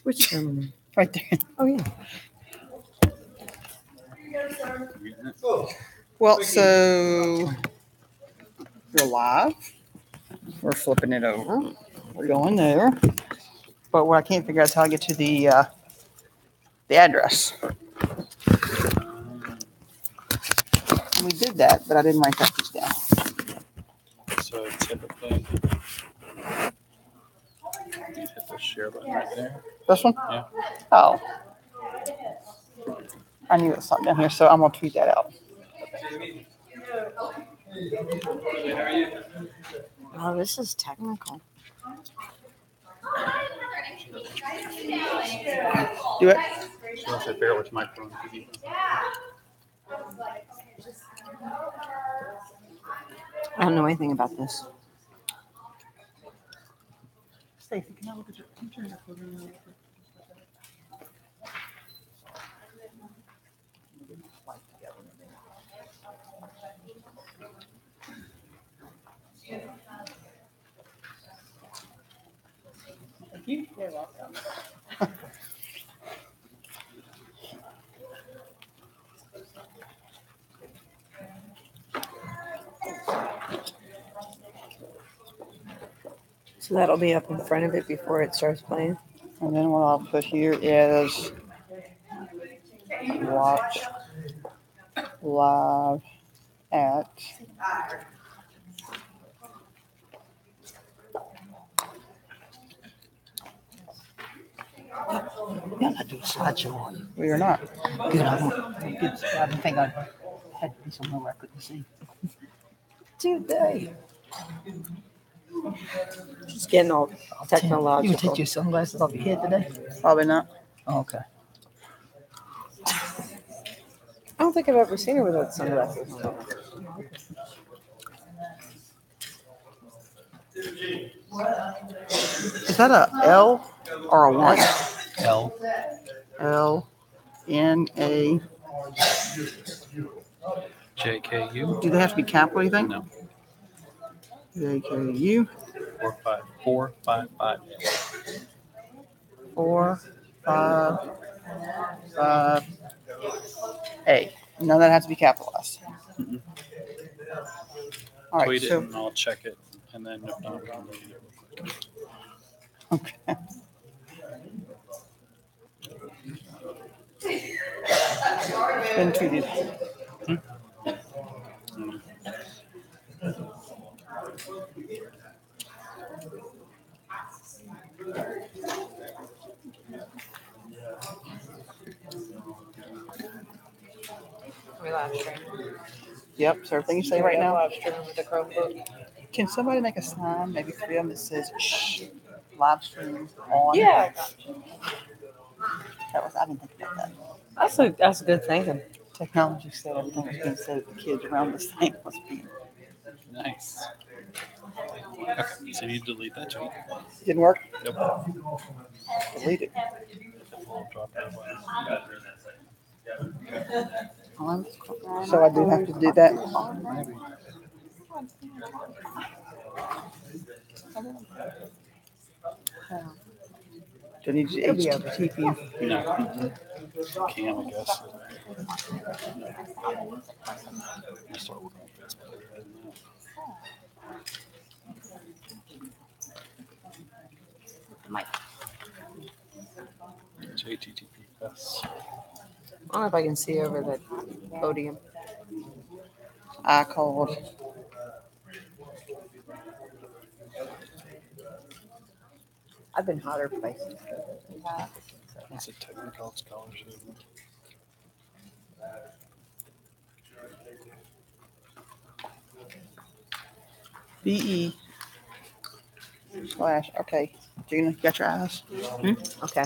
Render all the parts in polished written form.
Which Right there. Oh yeah. Well, so we're live. We're flipping it over. We're going there. But what I can't figure out is how to get to the address. We did that, but I didn't write that piece down. So typically, you hit the share button right there. This one? Yeah. Oh. I knew it was something down here, so I'm going to tweet that out. Oh, this is technical. Do it. So once I figure out which microphone to use. I don't know anything about this. Stacey, can I look at your picture? Thank you. You're welcome. So that'll be up in front of it before it starts playing. And then what I'll put here is watch live at Yeah, I do a slideshow on. we are not. Good, I didn't think I had to be somewhere where I couldn't see. Today. Just getting all You would technological. take your sunglasses off your head today? Probably not. Oh, okay. I don't think I've ever seen her without sunglasses on. Is that a L or a 1? L. L N A. JKU. Do they have to be capital, you think? No. J K U 455. 4 5 5 A. None of that has to be capitalized. Mhm. All right. Tweet So it and I'll check it, and then if not, I'll delete it real quick. okay. Been tweeted. We live stream. Yep. So everything you say right now. Live stream with the Chromebook. Can somebody make a sign, maybe 3 of them, that says "Shh, live stream on"? Yeah, That was. I didn't think about that. that's a good thinking. Technology said everything was being said that the kids around this thing was being. Nice. Okay, so you delete that tweet. Didn't work. Nope. Delete it. I'll drop it away. So I do have to do that. Maybe. Do I need to HTTP? No. Can, I guess. I'll start working on Facebook other than that. It's HTTPS. I don't know if I can see over the podium. I called. I've been hotter places. That's a technical scholarship. BE / okay. Gina, you got your eyes? Okay.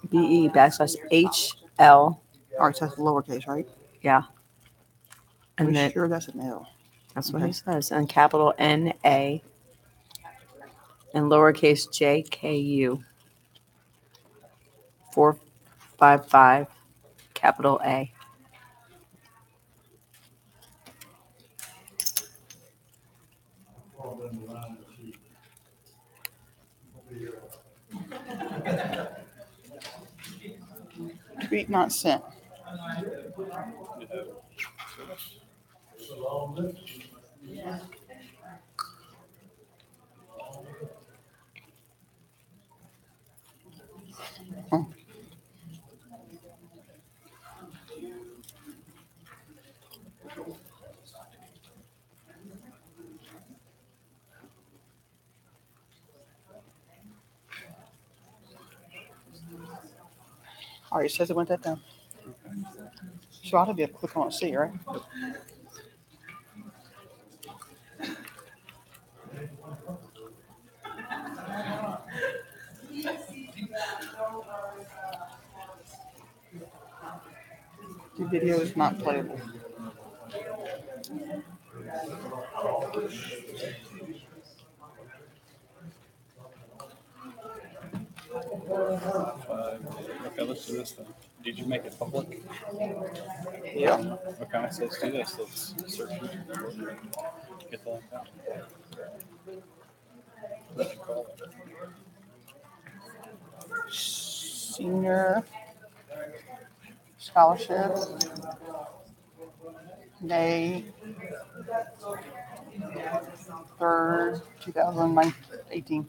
BE /HL. All right, so that's lowercase, right? Yeah. And And then sure that's an L. that's what it says. And capital NA and lowercase JKU. 455 capital A. Street not sent. Huh. All right, it says it went that down. So I ought to be able to click on it, see, right? The video is not playable. Okay, let's do this then. Did you make it public? Yeah. Okay, so let's do this. Let's search YouTube. Get the link out. What you call it? Senior scholarship. May 3rd, 2018.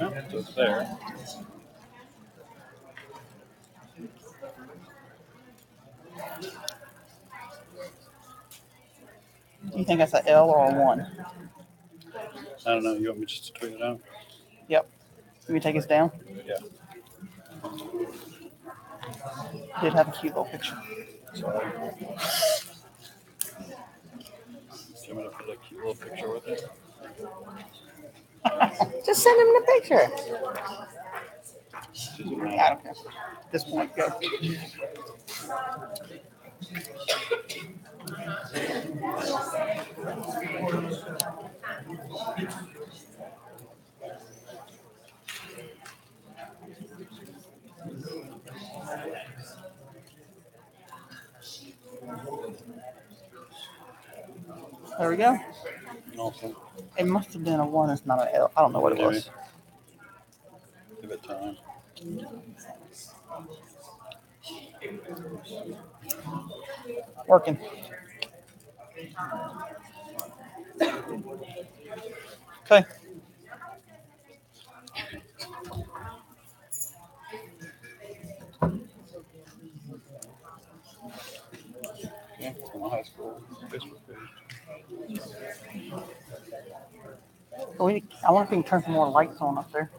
Okay, so it's there. Do you think that's an L or a 1? I don't know. You want me just to tweet it out? Yep. Let me take this down. Yeah. Did have a cute little picture. Do you want me to put a cute little picture with it? Just send him the picture. I don't care. At this point, go. There we go. Awesome. It must have been a 1. It's not an L. I don't know what it was. Give it time. Working. Okay. Yeah, it's on the high school Facebook page. I wonder if we can turn some more lights on up there.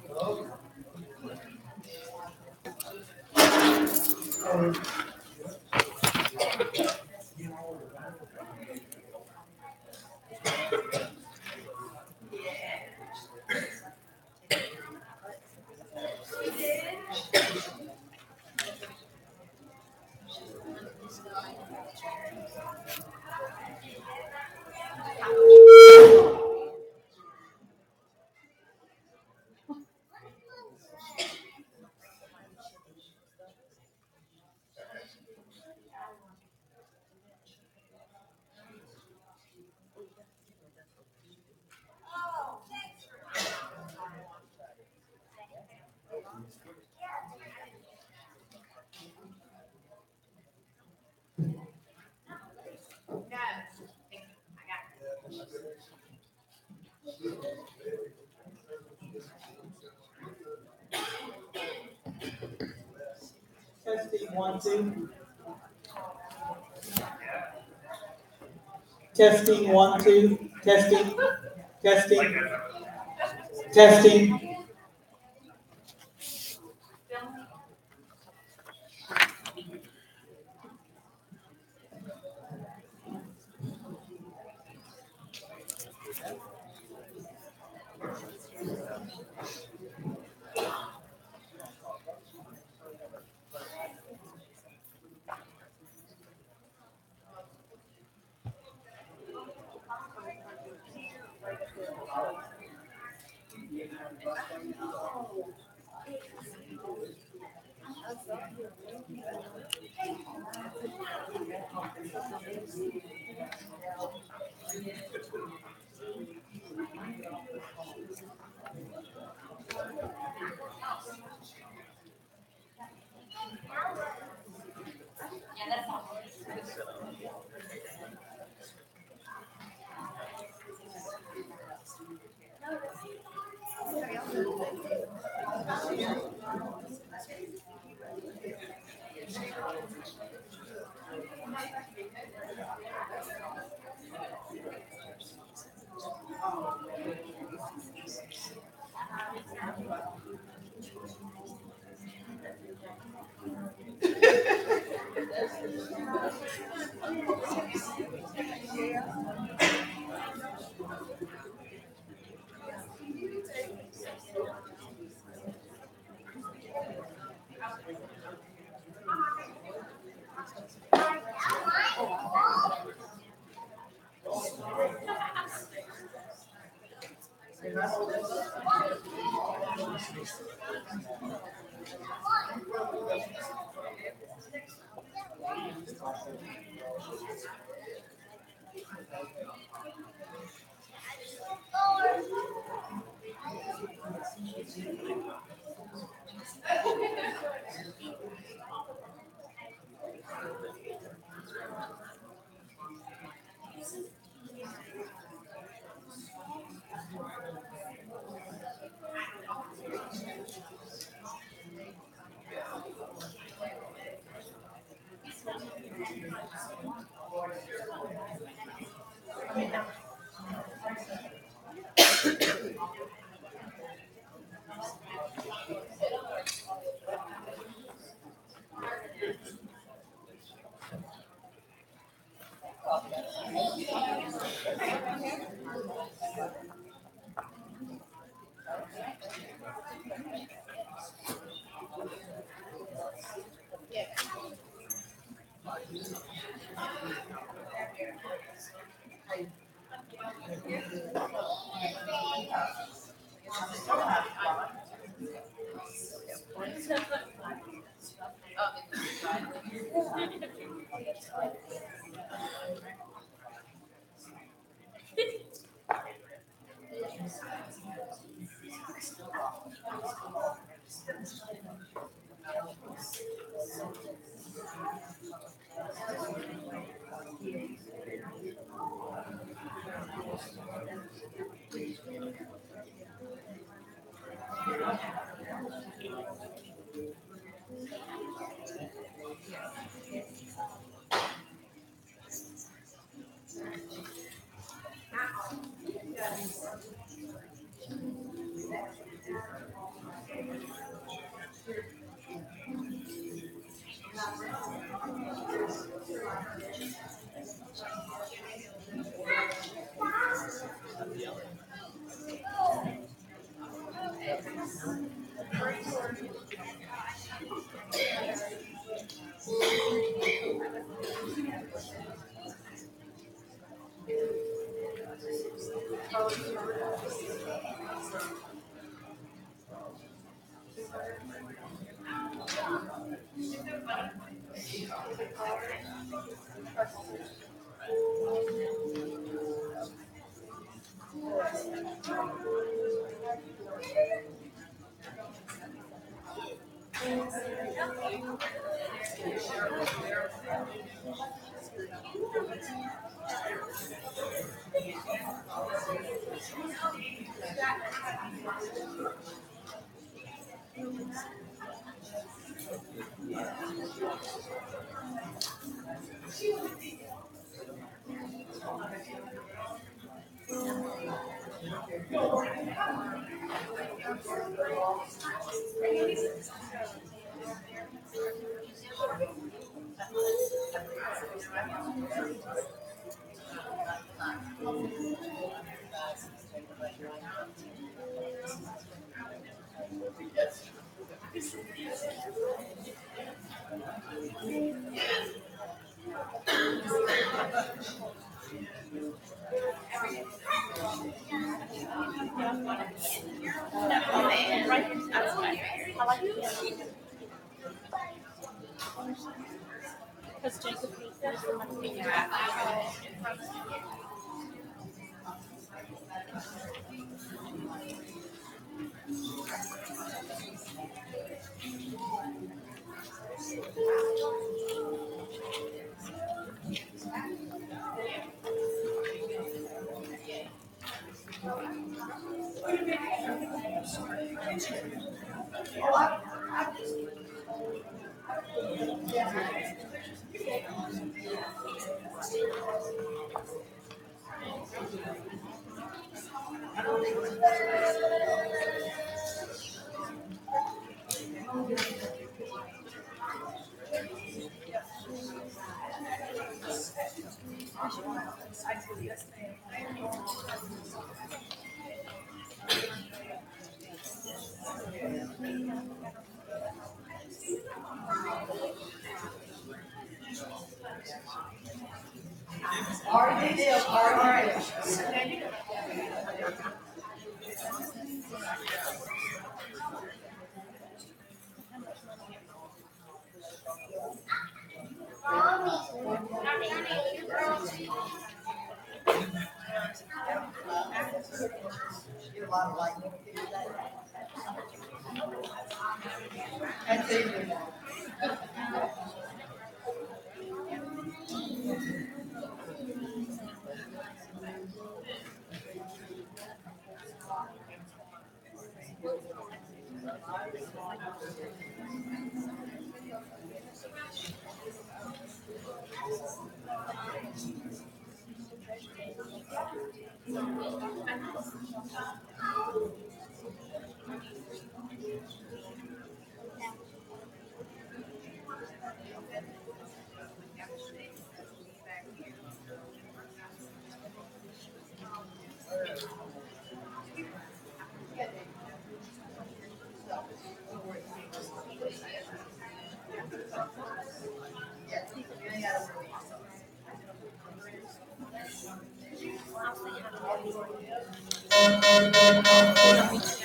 Testing 1, 2. Testing 1, 2. Testing. Testing. Testing.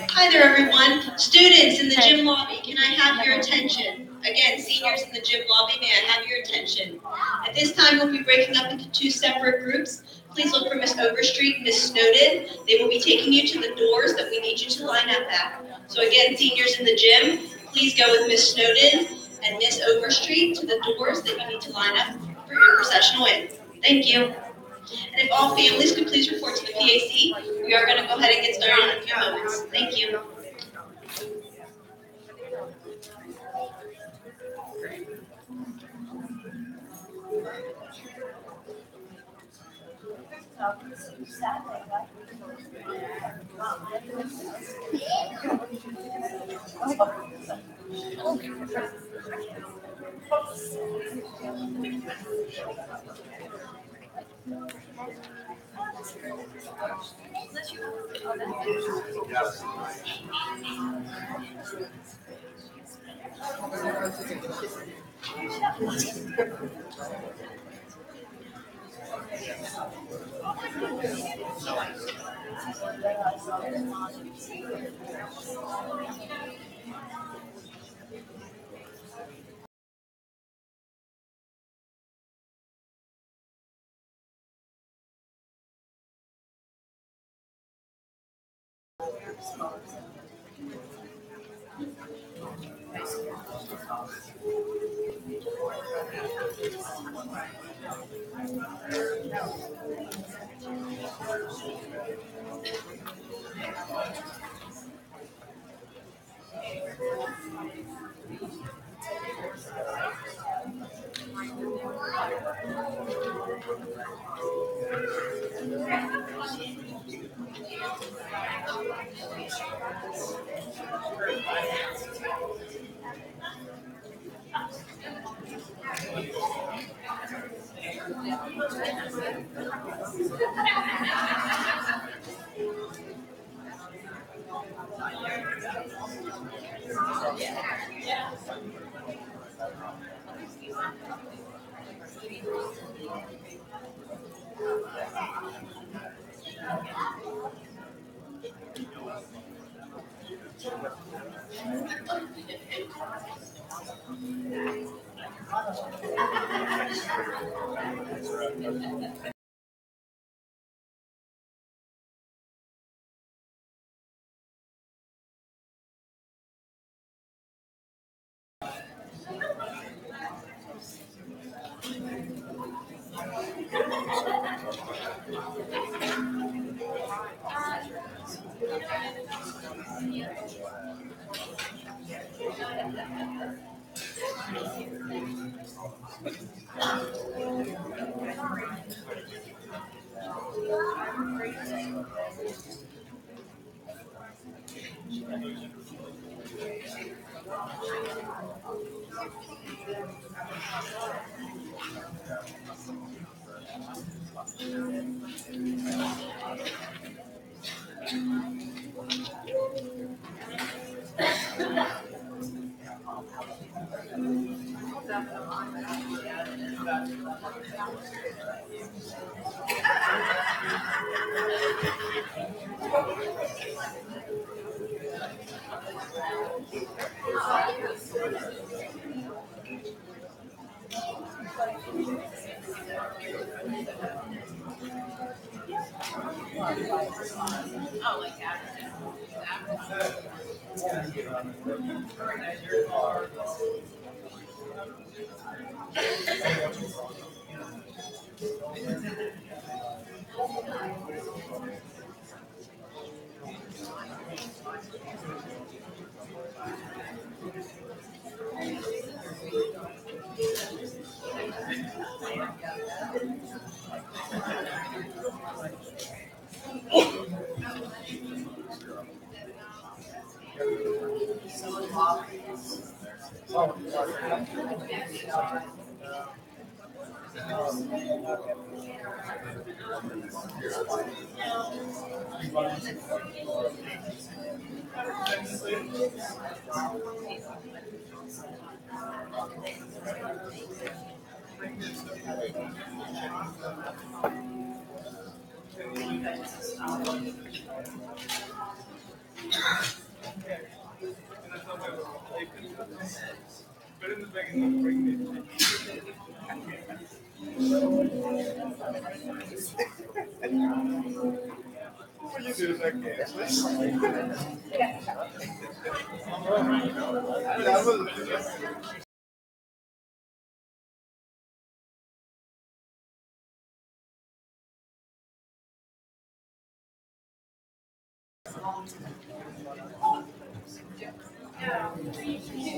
Hi there, everyone. Students in the gym lobby, can I have your attention? Again, seniors in the gym lobby, may I have your attention? At this time, we'll be breaking up into 2 separate groups. Please look for Miss Overstreet and Miss Snowden. They will be taking you to the doors that we need you to line up at. So again, seniors in the gym, please go with Miss Snowden and Miss Overstreet to the doors that you need to line up for your processional in. Thank you. And if all families could please report to the PAC, we are going to go ahead and get started in a few moments. Thank you.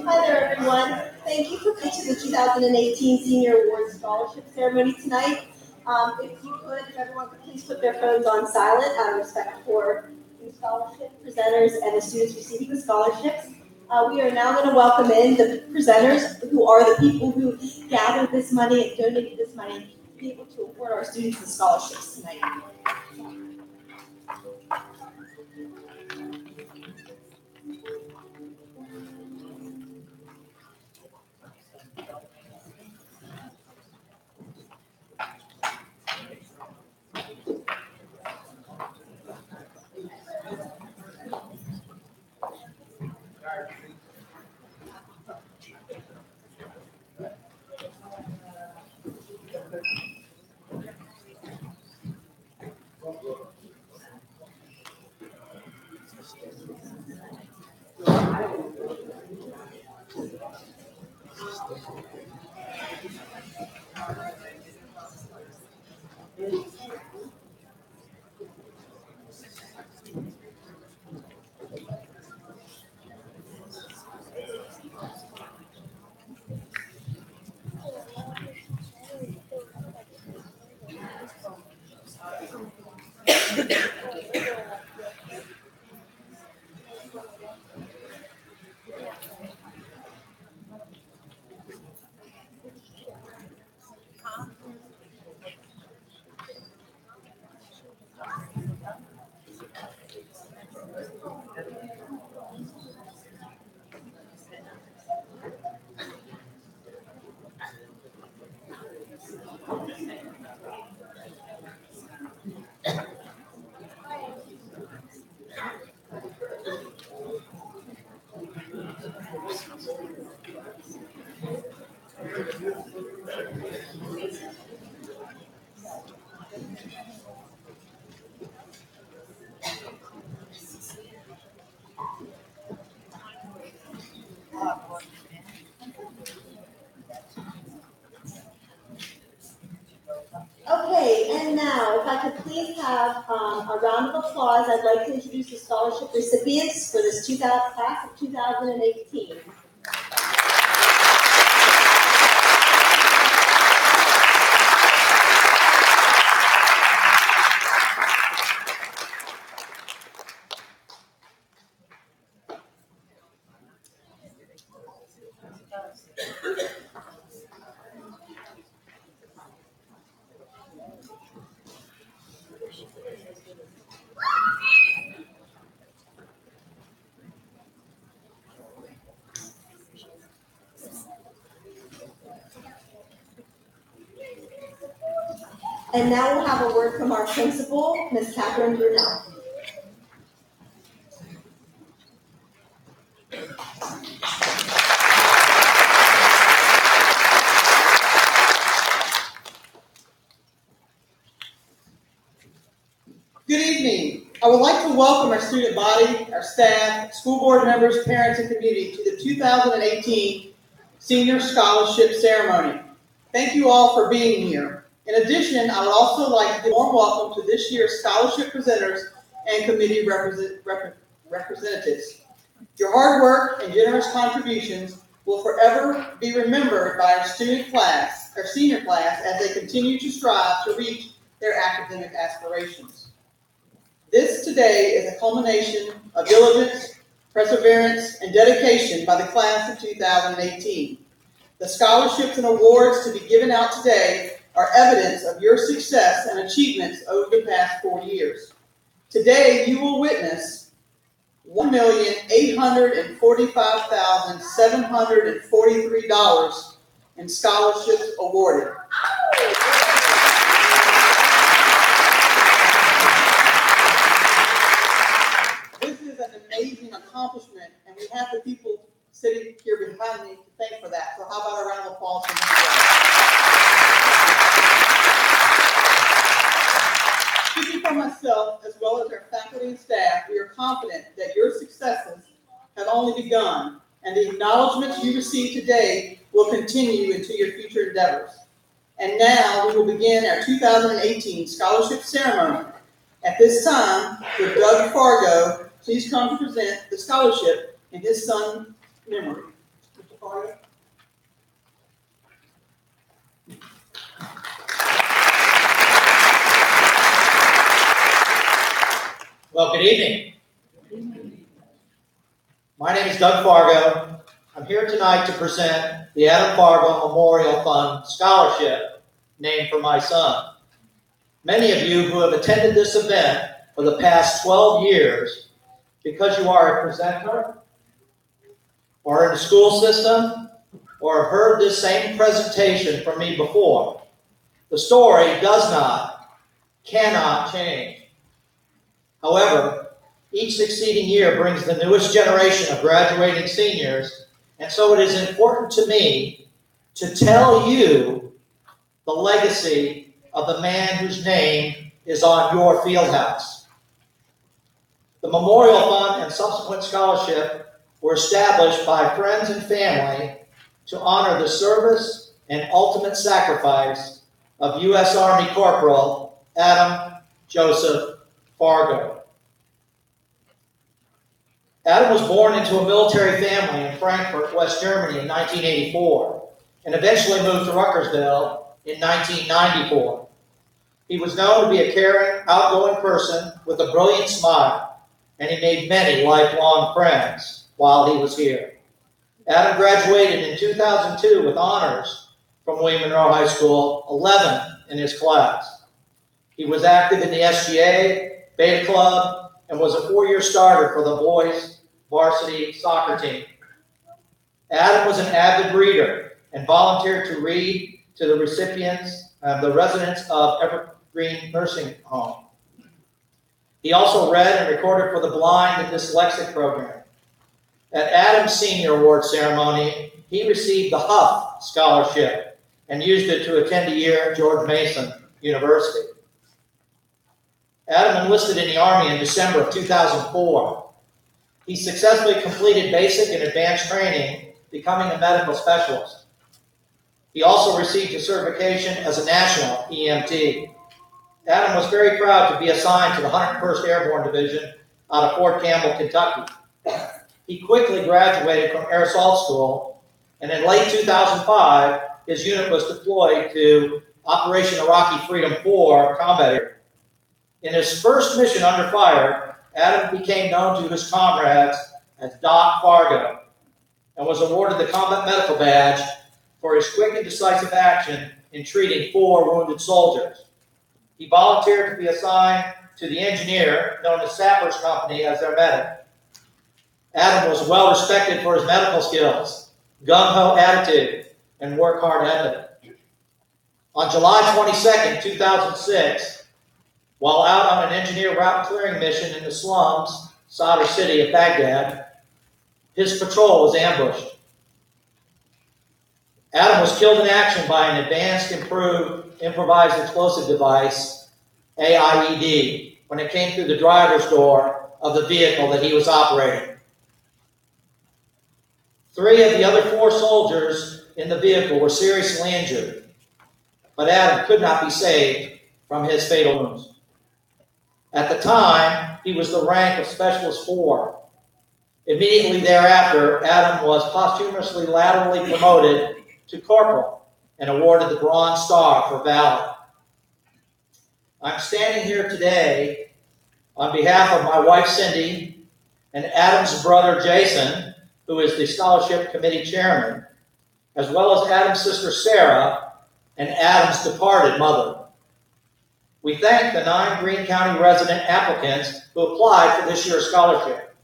Hi there, everyone. Thank you for coming to the 2018 Senior Award Scholarship Ceremony tonight. If everyone could please put their phones on silent out of respect for the scholarship presenters and the students receiving the scholarships. We are now going to welcome in the presenters, who are the people who gathered this money and donated this money to be able to award our students the scholarships tonight. Okay, and now, if I could please have a round of applause, I'd like to introduce the scholarship recipients for this class of 2018. And now we'll have a word from our principal, Ms. Catherine Brunel. Good evening. I would like to welcome our student body, our staff, school board members, parents, and community to the 2018 Senior Scholarship Ceremony. Thank you all for being here. In addition, I would also like to give a warm welcome to this year's scholarship presenters and committee representatives. Your hard work and generous contributions will forever be remembered by our senior class, as they continue to strive to reach their academic aspirations. This today is a culmination of diligence, perseverance, and dedication by the class of 2018. The scholarships and awards to be given out today are evidence of your success and achievements over the past 4 years. Today, you will witness $1,845,743 in scholarships awarded. This is an amazing accomplishment, and we have the people sitting here behind me to thank for that. So how about a round of applause for them? Speaking for myself, as well as our faculty and staff, we are confident that your successes have only begun, and the acknowledgments you receive today will continue into your future endeavors. And now we will begin our 2018 scholarship ceremony. At this time, would Doug Fargo please come to present the scholarship in his son's memory. Mr. Fargo? Well, good evening. My name is Doug Fargo. I'm here tonight to present the Adam Fargo Memorial Fund Scholarship named for my son. Many of you who have attended this event for the past 12 years, because you are a presenter, or in the school system, or have heard this same presentation from me before, the story cannot change. However, each succeeding year brings the newest generation of graduating seniors, and so it is important to me to tell you the legacy of the man whose name is on your fieldhouse. The Memorial Fund and subsequent scholarship were established by friends and family to honor the service and ultimate sacrifice of U.S. Army Corporal Adam Joseph Fargo. Adam was born into a military family in Frankfurt, West Germany in 1984 and eventually moved to Ruckersville in 1994. He was known to be a caring, outgoing person with a brilliant smile, and he made many lifelong friends while he was here. Adam graduated in 2002 with honors from William Monroe High School, 11 in his class. He was active in the SGA, Beta Club, and was a 4-year starter for the boys' varsity soccer team. Adam was an avid reader and volunteered to read to the the residents of Evergreen Nursing Home. He also read and recorded for the blind and dyslexic program. At Adam's Senior Award ceremony, he received the Huff Scholarship and used it to attend a year at George Mason University. Adam enlisted in the Army in December of 2004. He successfully completed basic and advanced training, becoming a medical specialist. He also received a certification as a national EMT. Adam was very proud to be assigned to the 101st Airborne Division out of Fort Campbell, Kentucky. He quickly graduated from Air Assault School, and in late 2005, his unit was deployed to Operation Iraqi Freedom 4 combat area. In his first mission under fire, Adam became known to his comrades as Doc Fargo and was awarded the Combat Medical Badge for his quick and decisive action in treating 4 wounded soldiers. He volunteered to be assigned to the engineer known as Sappers Company as their medic. Adam was well respected for his medical skills, gung-ho attitude, and work-hard ethic. On July 22nd, 2006, while out on an engineer route clearing mission in the slums, Sadr City of Baghdad, his patrol was ambushed. Adam was killed in action by an advanced, improved, improvised explosive device, AIED, when it came through the driver's door of the vehicle that he was operating. 3 of the other 4 soldiers in the vehicle were seriously injured, but Adam could not be saved from his fatal wounds. At the time, he was the rank of Specialist 4. Immediately thereafter, Adam was posthumously laterally promoted to corporal and awarded the Bronze Star for valor. I'm standing here today on behalf of my wife Cindy and Adam's brother Jason, who is the scholarship committee chairman, as well as Adam's sister Sarah and Adam's departed mother. We thank the 9 Greene County resident applicants who applied for this year's scholarship.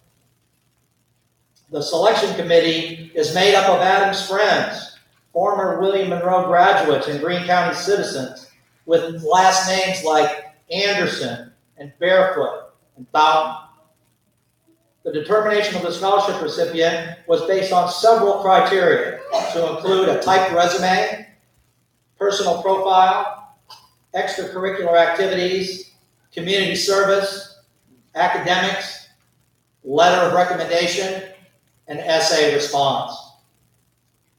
The selection committee is made up of Adam's friends, former William Monroe graduates and Greene County citizens, with last names like Anderson and Barefoot and Bowden. The determination of the scholarship recipient was based on several criteria to include a typed resume, personal profile, extracurricular activities, community service, academics, letter of recommendation, and essay response.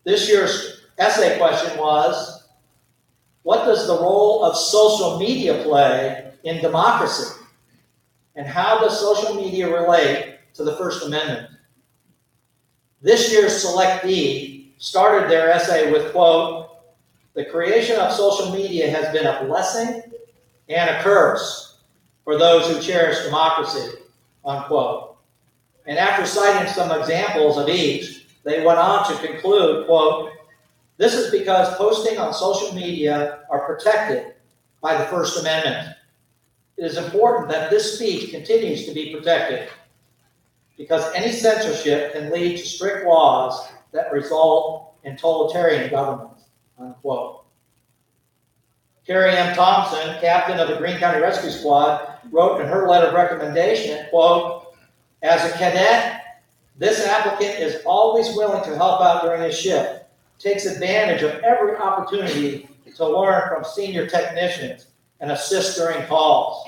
This year's essay question was, what does the role of social media play in democracy? And how does social media relate to the First Amendment? This year's selectee started their essay with, quote, "The creation of social media has been a blessing and a curse for those who cherish democracy," unquote. And after citing some examples of each, they went on to conclude, quote, "This is because posting on social media are protected by the First Amendment. It is important that this speech continues to be protected because any censorship can lead to strict laws that result in totalitarian governments," unquote. Carrie M. Thompson, captain of the Greene County Rescue Squad, wrote in her letter of recommendation, quote, "As a cadet, this applicant is always willing to help out during his shift, takes advantage of every opportunity to learn from senior technicians and assist during calls.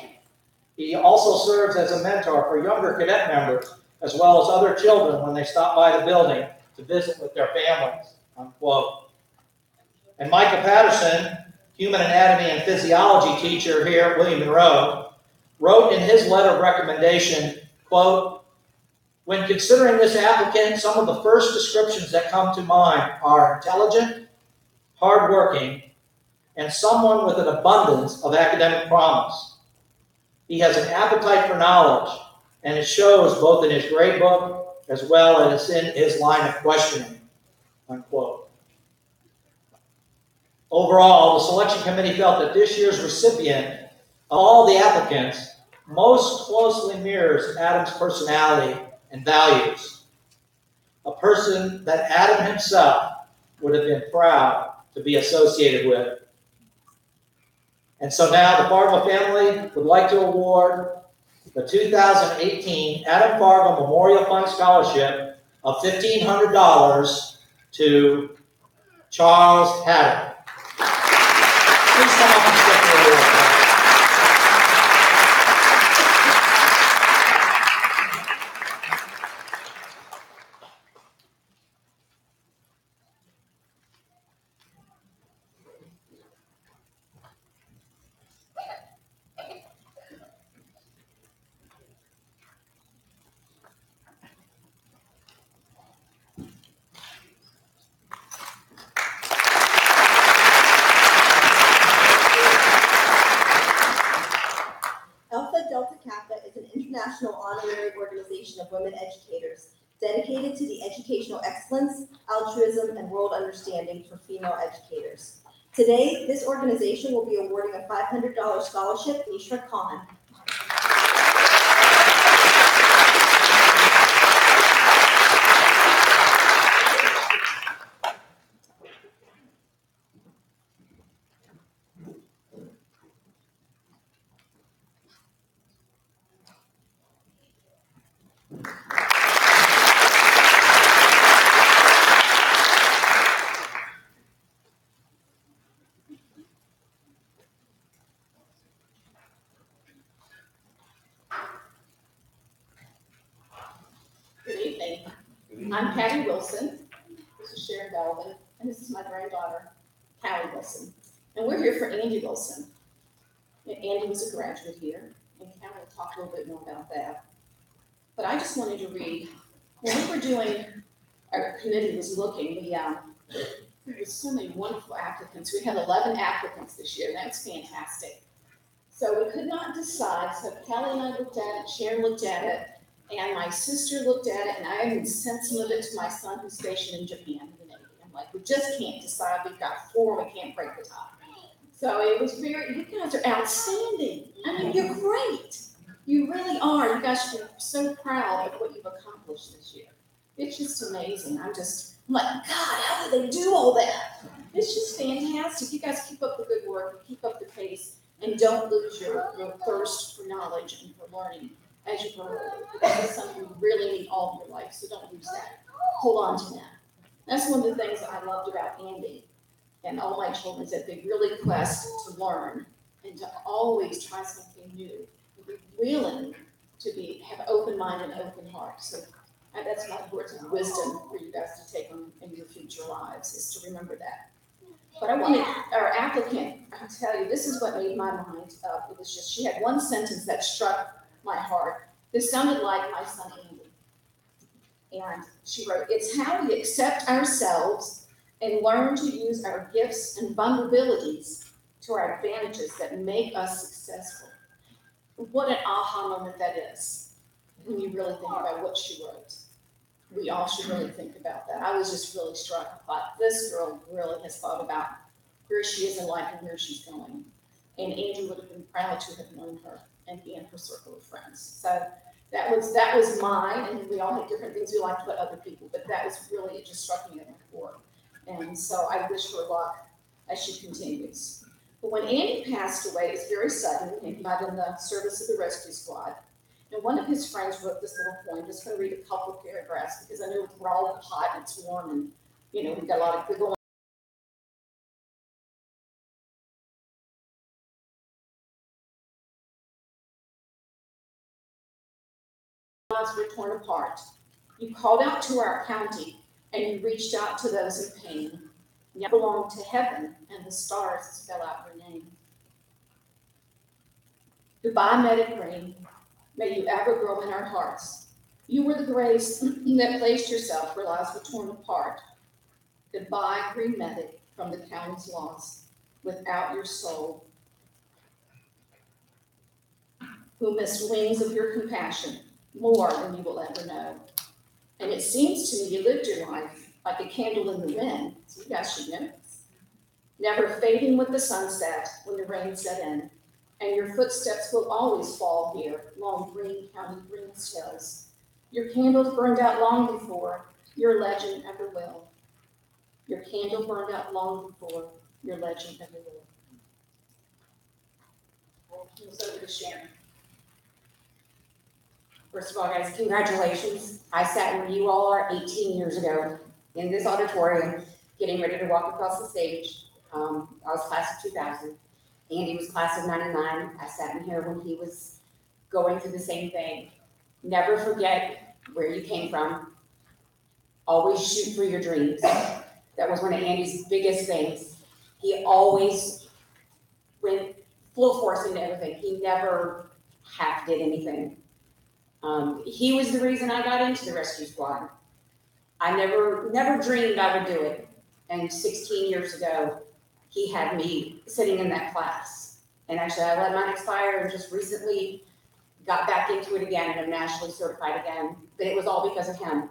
He also serves as a mentor for younger cadet members, as well as other children when they stop by the building to visit with their families," unquote. And Michael Patterson, human anatomy and physiology teacher here at William Monroe, wrote in his letter of recommendation, quote, "When considering this applicant, some of the first descriptions that come to mind are intelligent, hardworking, and someone with an abundance of academic promise. He has an appetite for knowledge, and it shows both in his grade book as well as in his line of questioning," unquote. Overall, the selection committee felt that this year's recipient, of all the applicants, most closely mirrors Adam's personality and values. A person that Adam himself would have been proud to be associated with. And so now the Fargo family would like to award the 2018 Adam Fargo Memorial Fund Scholarship of $1,500 to Charles Haddon. Please come up and step forward. Alpha Delta Kappa is an international honorary organization of women educators dedicated to the educational excellence, altruism, and world understanding for female educators. Today, this organization will be awarding a $500 scholarship to Ishra Khan. Wilson. This is Sharon Belvin, and this is my granddaughter, Callie Wilson. And we're here for Andy Wilson. And Andy was a graduate here, and Callie will talk a little bit more about that. But I just wanted to read, when we were doing, our committee was looking, there was so many wonderful applicants. We had 11 applicants this year, and that's fantastic. So we could not decide, so Kelly and I looked at it, Sharon looked at it, and my sister looked at it, and I even sent some of it to my son who's stationed in Japan in the Navy. I'm like, we just can't decide, we've got 4, we can't break the tie. So it was very, you guys are outstanding. I mean, you're great. You really are. You guys should be so proud of what you've accomplished this year. It's just amazing. I'm like, God, how do they do all that? It's just fantastic. You guys keep up the good work, keep up the pace, and don't lose your thirst for knowledge and for learning as you grow older. Because it's something you really need all of your life, so don't lose that. Hold on to that. That's one of the things that I loved about Andy and all my children, is that they really quest to learn and to always try something new. To be willing to have an open mind and open heart. So that's my words of wisdom for you guys to take on in your future lives, is to remember that. But I wanted our applicant, I'll tell you, this is what made my mind up. It was just, she had one sentence that struck my heart. This sounded like my son Andy. And she wrote, "It's how we accept ourselves and learn to use our gifts and vulnerabilities to our advantages that make us successful." What an aha moment that is when you really think about what she wrote. We all should really think about that. I was just really struck. I thought, this girl really has thought about where she is in life and where she's going. And Andrew would have been proud to have known her and be in her circle of friends. So that was mine, and we all had different things we liked about other people, but that was really, it just struck me at my core. And so I wish her luck as she continues. But when Andy passed away, it was very sudden. He died in the service of the rescue squad. And one of his friends wrote this little poem. I'm just going to read a couple of paragraphs because I know we're all hot and it's warm, and we've got a lot of people going. Lives were torn apart. You called out to our county, and you reached out to those in pain. You belonged to heaven, and the stars spell out your name. Goodbye, Medic Green. May you ever grow in our hearts. You were the grace that placed yourself where lives were torn apart. Goodbye, Green Medic, from the county's loss. Without your soul, who missed wings of your compassion more than you will ever know. And it seems to me you lived your life like a candle in the wind, so you guys should know this. Never fading with the sunset when the rain set in, and your footsteps will always fall here, long Greene County green hills. Your candles burned out long before, your legend ever will. Your candle burned out long before, your legend ever will. Let's over to Sharon. First of all, guys, congratulations. I sat where you all are 18 years ago in this auditorium, getting ready to walk across the stage. I was class of 2000. Andy was class of 99. I sat in here when he was going through the same thing. Never forget where you came from. Always shoot for your dreams. That was one of Andy's biggest things. He always went full force into everything. He never half did anything. He was the reason I got into the rescue squad. I never dreamed I would do it. And 16 years ago, he had me sitting in that class. And actually, I let mine expire and just recently got back into it again and I'm nationally certified again. But it was all because of him.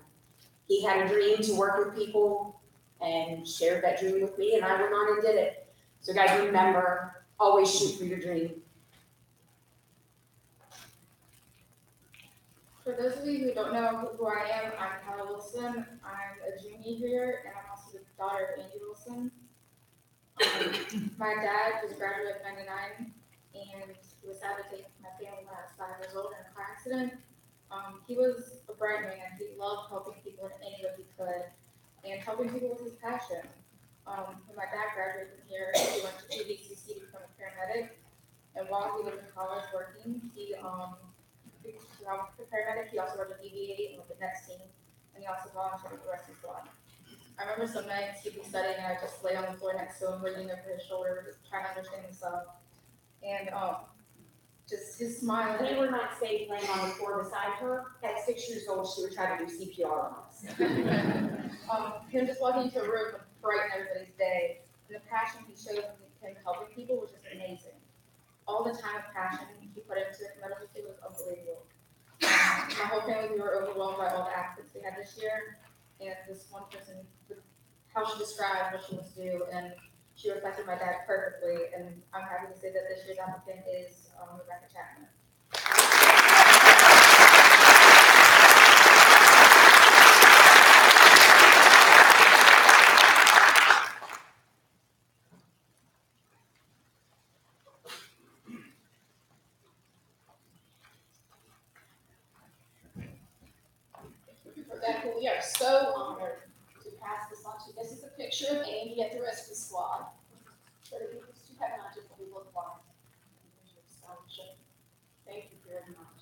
He had a dream to work with people and shared that dream with me, and I went on and did it. So guys, remember, always shoot for your dream. For those of you who don't know who I am, I'm Hannah Wilson. I'm a junior here, and I'm also the daughter of Andy Wilson. My dad was a graduate of 99, and he was sad to take my family when I was 5 years old in a car accident. He was a bright man. He loved helping people in any way he could, and helping people was his passion. When my dad graduated from here, he went to TVCC to become a paramedic, and while he was in college working, he became a paramedic. He also worked at EVA and with the next team, and and he also volunteered with the rescue squad. I remember some nights he'd be studying and I'd just lay on the floor next to him, reading over his shoulder, just trying to understand himself. And just his smile. We were not staying laying on the floor beside her. At 6 years old, she would try to do CPR on us. Him just walking into a room would brighten everybody's day. And the passion he showed him helping people was just amazing. All the time of passion he put into it, medical field was unbelievable. My whole family, we were overwhelmed by all the applicants we had this year. And this one person, how she described what she wants to do, and she reflected my dad perfectly. And I'm happy to say that this year's applicant is Rebecca Chapman. Rebecca, we are so honored to pass this on to you. This is a picture of Andy at the rescue squad. So that you just have not just what we look like. Thank you very much.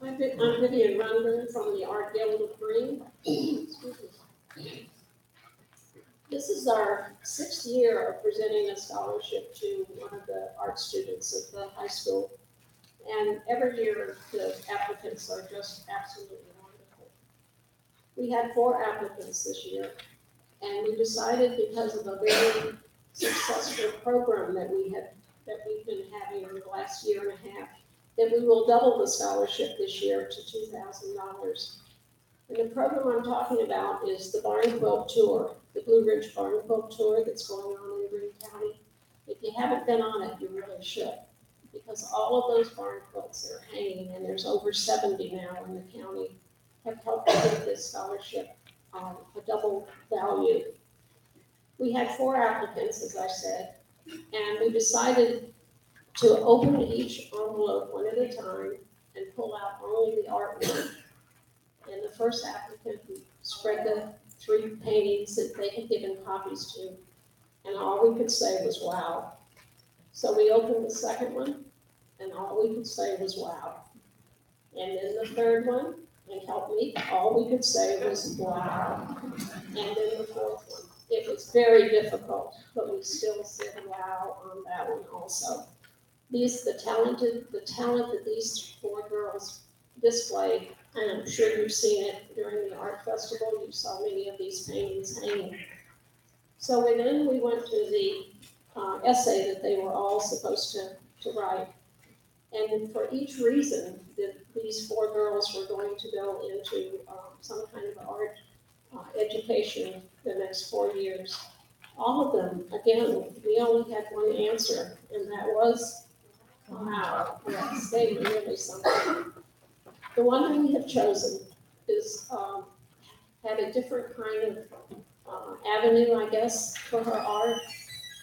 I'm Vivian Rundgren from the Art Guild of Green. This is our 6th year of presenting a scholarship to one of the art students at the high school. And every year the applicants are just absolutely wonderful. We had 4 applicants this year, and we decided, because of a very successful program that we've been having over the last year and a half, that we will double the scholarship this year to $2,000. And the program I'm talking about is the Barn Quilt Tour, the Blue Ridge Barn Quilt Tour that's going on in Greene County. If you haven't been on it, you really should, because all of those barn quilts that are hanging, and there's over 70 now in the county, have helped give this scholarship a double value. We had 4 applicants, as I said, and we decided to open each envelope one at a time and pull out only the artwork. And the first applicant, we spread the 3 paintings that they had given copies to, and all we could say was wow. So we opened the second one, and all we could say was wow. And then the third one, and help me, all we could say was wow. And then the fourth one. It was very difficult, but we still said wow on that one also. The talent that these 4 girls displayed, and I'm sure you've seen it during the art festival. You saw many of these paintings hanging. So then we went to the essay that they were all supposed to write. And for each reason that these 4 girls were going to go into some kind of art education the next 4 years, all of them, again, we only had one answer, and that was wow. Yes, they were really something. The one that we have chosen is had a different kind of avenue, I guess, for her art.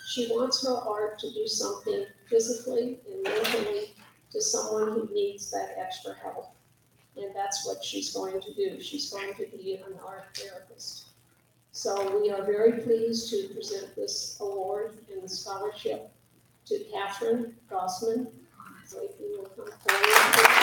She wants her art to do something physically and mentally to someone who needs that extra help. And that's what she's going to do. She's going to be an art therapist. So we are very pleased to present this award and the scholarship to Catherine Gossman. So if you will come forward.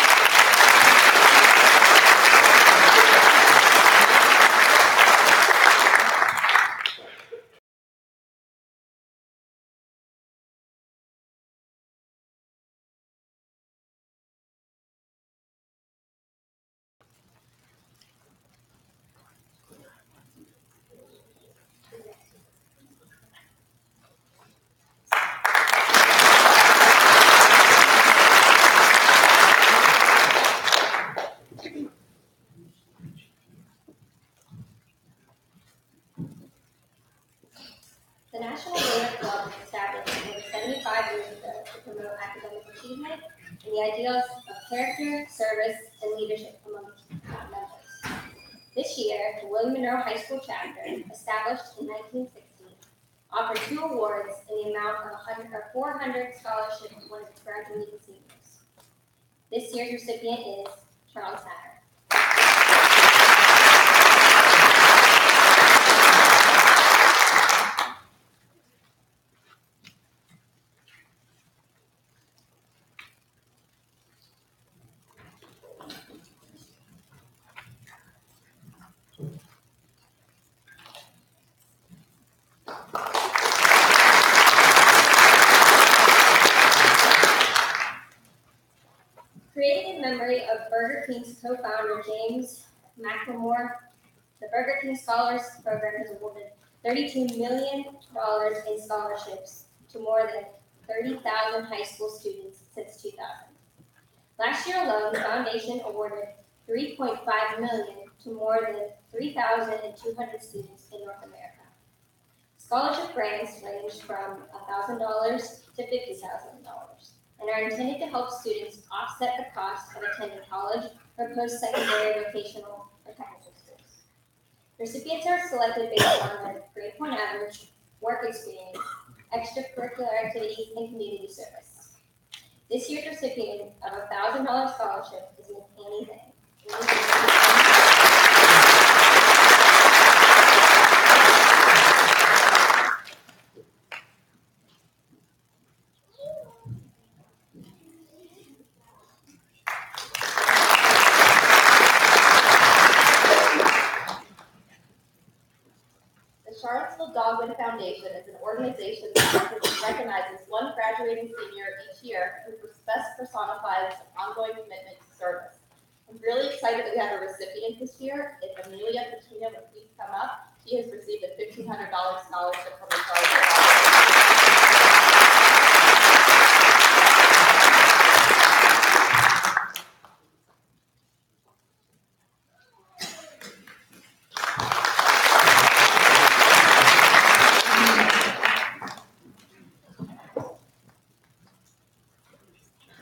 The National Rotary Club was established over 75 years ago to promote academic achievement and the ideals of character, service, and leadership among members. This year, the William Monroe High School chapter, established in 1960, offered 2 awards in the amount of 400 scholarships to one of its graduating seniors. This year's recipient is Charles Hacker. Burger King's co-founder, James McLemore. The Burger King Scholars Program has awarded $32 million in scholarships to more than 30,000 high school students since 2000. Last year alone, the foundation awarded $3.5 million to more than 3,200 students in North America. Scholarship grants range from $1,000 to $50,000 and are intended to help students offset the cost of attending college or post-secondary vocational or technical schools. Recipients are selected based on their grade point average, work experience, extracurricular activities, and community service. This year's recipient of a $1,000 scholarship is Ms. Annie Zhang. The Charlottesville Dogwood Foundation is an organization that recognizes one graduating senior each year who best personifies an ongoing commitment to service. I'm really excited that we have a recipient this year. If Amelia Petrino would please come up, she has received a $1,500 scholarship from the Charlottesville.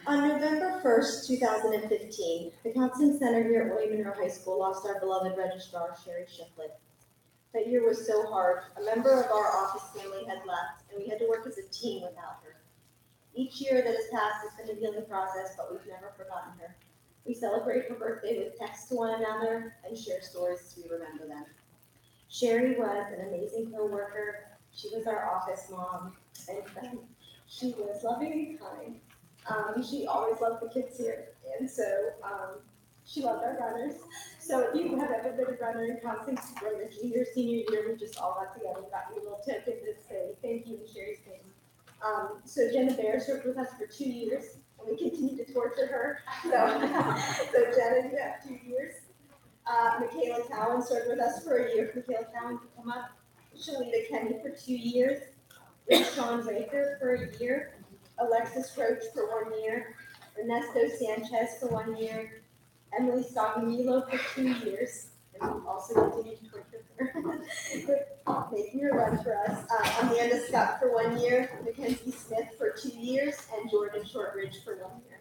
On November 1st, 2015, the Counseling Center here at William Monroe High School lost our beloved registrar, Sherry Shiflett. That year was so hard. A member of our office family had left, and we had to work as a team without her. Each year that has passed has been a healing process, but we've never forgotten her. We celebrate her birthday with texts to one another and share stories as we remember them. Sherry was an amazing co-worker. She was our office mom and friend. She was loving and kind. She always loved the kids here, and so she loved our runners. So if you have ever been a runner in Counseling during the junior, senior year, we just all got together and got you a little token to say thank you in Sherry's name. So Jenna Bear served with us for 2 years, and we continue to torture her. So Jenna, you have 2 years. Michaela Cowan served with us for a year. Michaela Cowan, come up. Shalita Kenny for 2 years. Sean Raker for a year. Alexis Roach for 1 year, Ernesto Sanchez for 1 year, Emily Scotty-Milo for 2 years, and we also continue to torture her, making her run for us. Amanda Scott for 1 year, Mackenzie Smith for 2 years, and Jordan Shortridge for 1 year.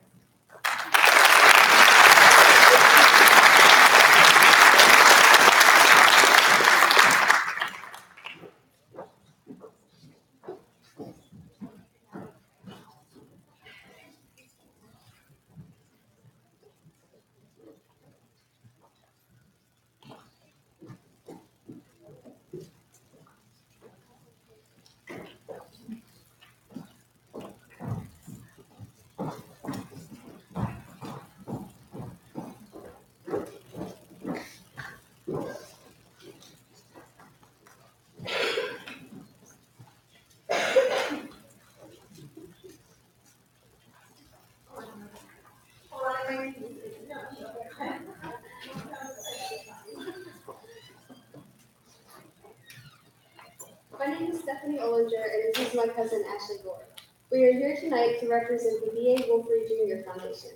My name is Stephanie Ollinger, and this is my cousin Ashley Gore. We are here tonight to represent the B.A. Wolfrey Jr. Foundation.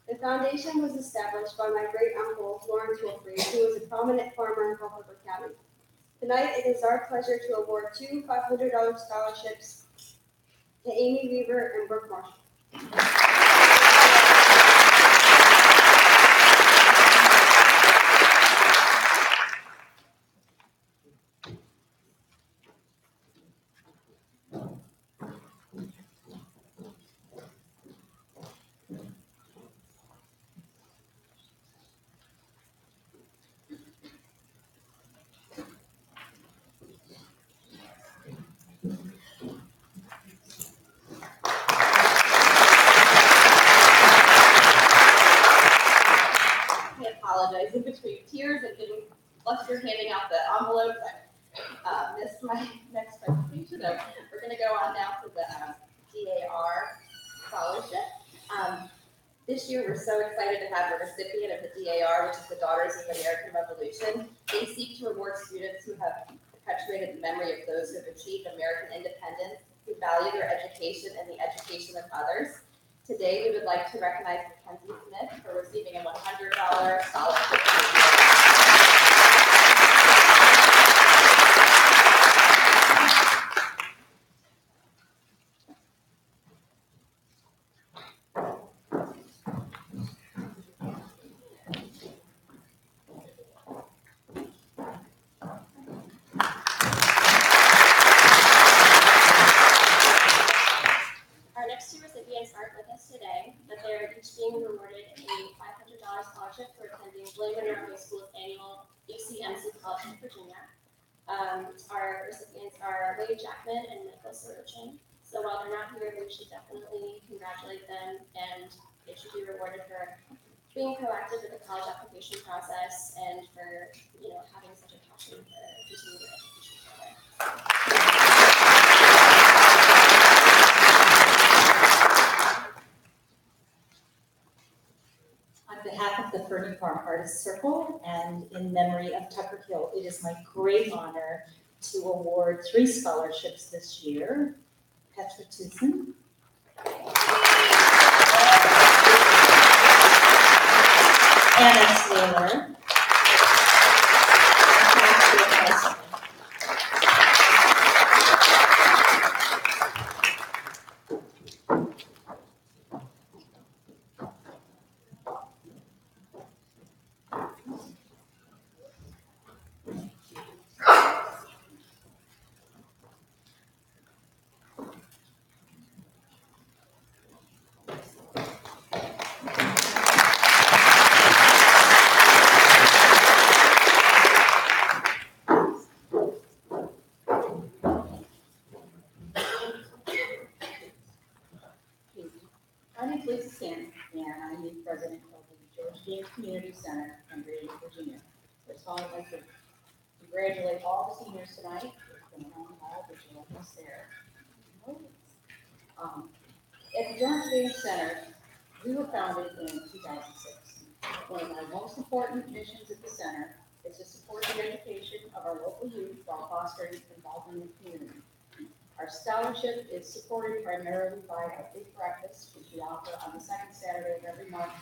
The foundation was established by my great-uncle, Lawrence Wolfrey, who was a prominent farmer in Culpeper County. Tonight, it is our pleasure to award 2 $500 scholarships to Amy Weaver and Brooke Marshall. In between tears and getting flustered handing out the envelopes, I missed my next presentation. So we're going to go on now to the DAR scholarship. This year, we're so excited to have a recipient of the DAR, which is the Daughters of the American Revolution. They seek to reward students who have perpetuated the memory of those who have achieved American independence, who value their education and the education of others. Today, we would like to recognize Mackenzie Smith for receiving a $100 scholarship. Our next two recipients aren't with us today, but they're each being rewarded a $500 scholarship for attending Blaine Monroe High School's annual UCMC College in Virginia. Our recipients are Wade Jackman and Michael Sorochin. So while they're not here, we should definitely congratulate them, and they should be rewarded for being proactive with the college application process and for, having such a passion for continuing their education further. On behalf of the Fernie Farm Artists Circle and in memory of Tucker Hill, it is my great honor to award 3 scholarships this year. Petra Tucson, Anna Taylor, My name is Lisa Stanton, and I'm the president of the George James Community Center in Grady, Virginia. First of all, I'd like to congratulate all the seniors tonight. It's been a long haul, but you're almost there. At the George James Center, we were founded in 2006. One of our most important missions at the center is to support the education of our local youth while fostering involvement in the community. Our scholarship is supported primarily by our big breakfast, which we offer on the second Saturday of every month.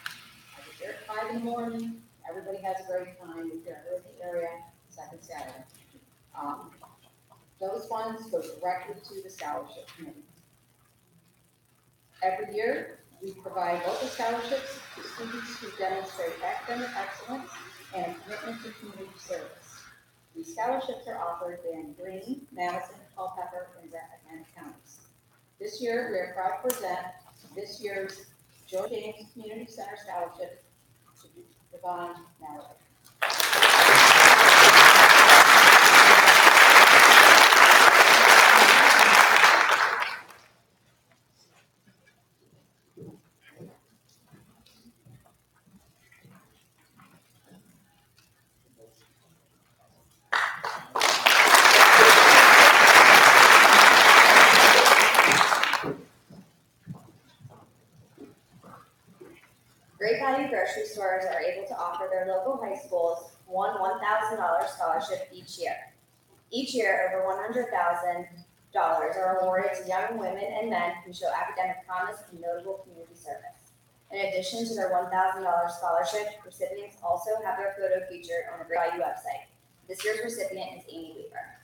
I get there at 5 in the morning. Everybody has a great time. If you're in the area, second Saturday. Those funds go directly to the scholarship committee. Every year, we provide local scholarships to students who demonstrate academic excellence and a commitment to community service. These scholarships are offered in Greene, Madison, Culpeper, and Rappahannock counties. This year, we are proud to present this year's George James Community Center Scholarship to Devon Mallory. Great Value grocery stores are able to offer their local high schools one $1,000 scholarship each year. Each year, over $100,000 are awarded to young women and men who show academic promise and notable community service. In addition to their $1,000 scholarship, recipients also have their photo featured on the Great Value website. This year's recipient is Amy Weaver.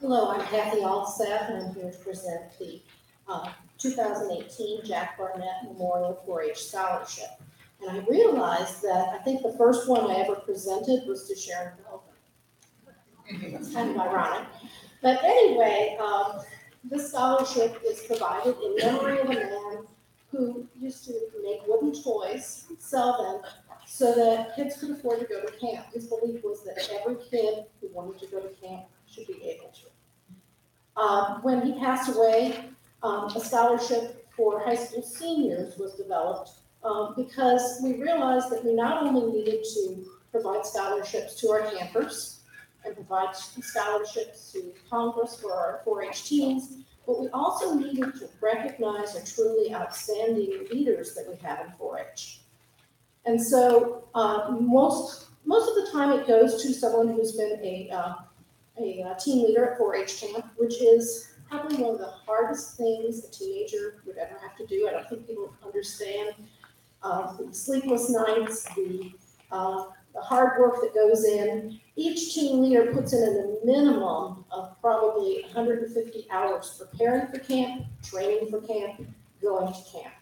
hello, I'm Kathy Alseth, and I'm here to present the 2018 Jack Barnett Memorial 4-H Scholarship. And I realized that I think the first one I ever presented was to Sharon Melvin. That's kind of ironic. But anyway, this scholarship is provided in memory of a man who used to make wooden toys, sell them, so that kids could afford to go to camp. His belief was that every kid who wanted to go to camp should be able to. When he passed away, a scholarship for high school seniors was developed because we realized that we not only needed to provide scholarships to our campers and provide scholarships to Congress for our 4-H teams, but we also needed to recognize the truly outstanding leaders that we have in 4-H. And so most of the time it goes to someone who's been a team leader at 4-H camp, which is probably one of the hardest things a teenager would ever have to do. I don't think people understand the sleepless nights, the hard work that goes in. Each team leader puts in a minimum of probably 150 hours preparing for camp, training for camp, going to camp.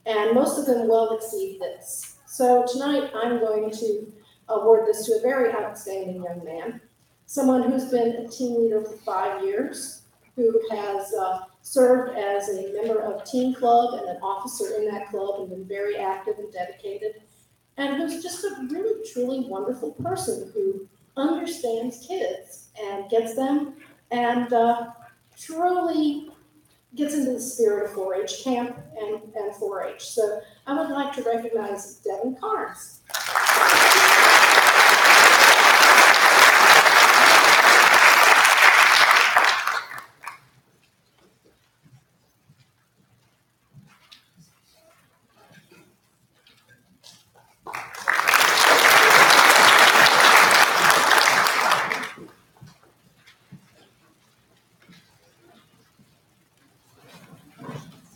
And most of them well exceed this. So tonight I'm going to award this to a very outstanding young man, someone who's been a team leader for 5 years, who has served as a member of Teen Club and an officer in that club and been very active and dedicated, and who's just a really, truly wonderful person who understands kids and gets them and truly gets into the spirit of 4-H camp and 4-H. So I would like to recognize Devin Carnes.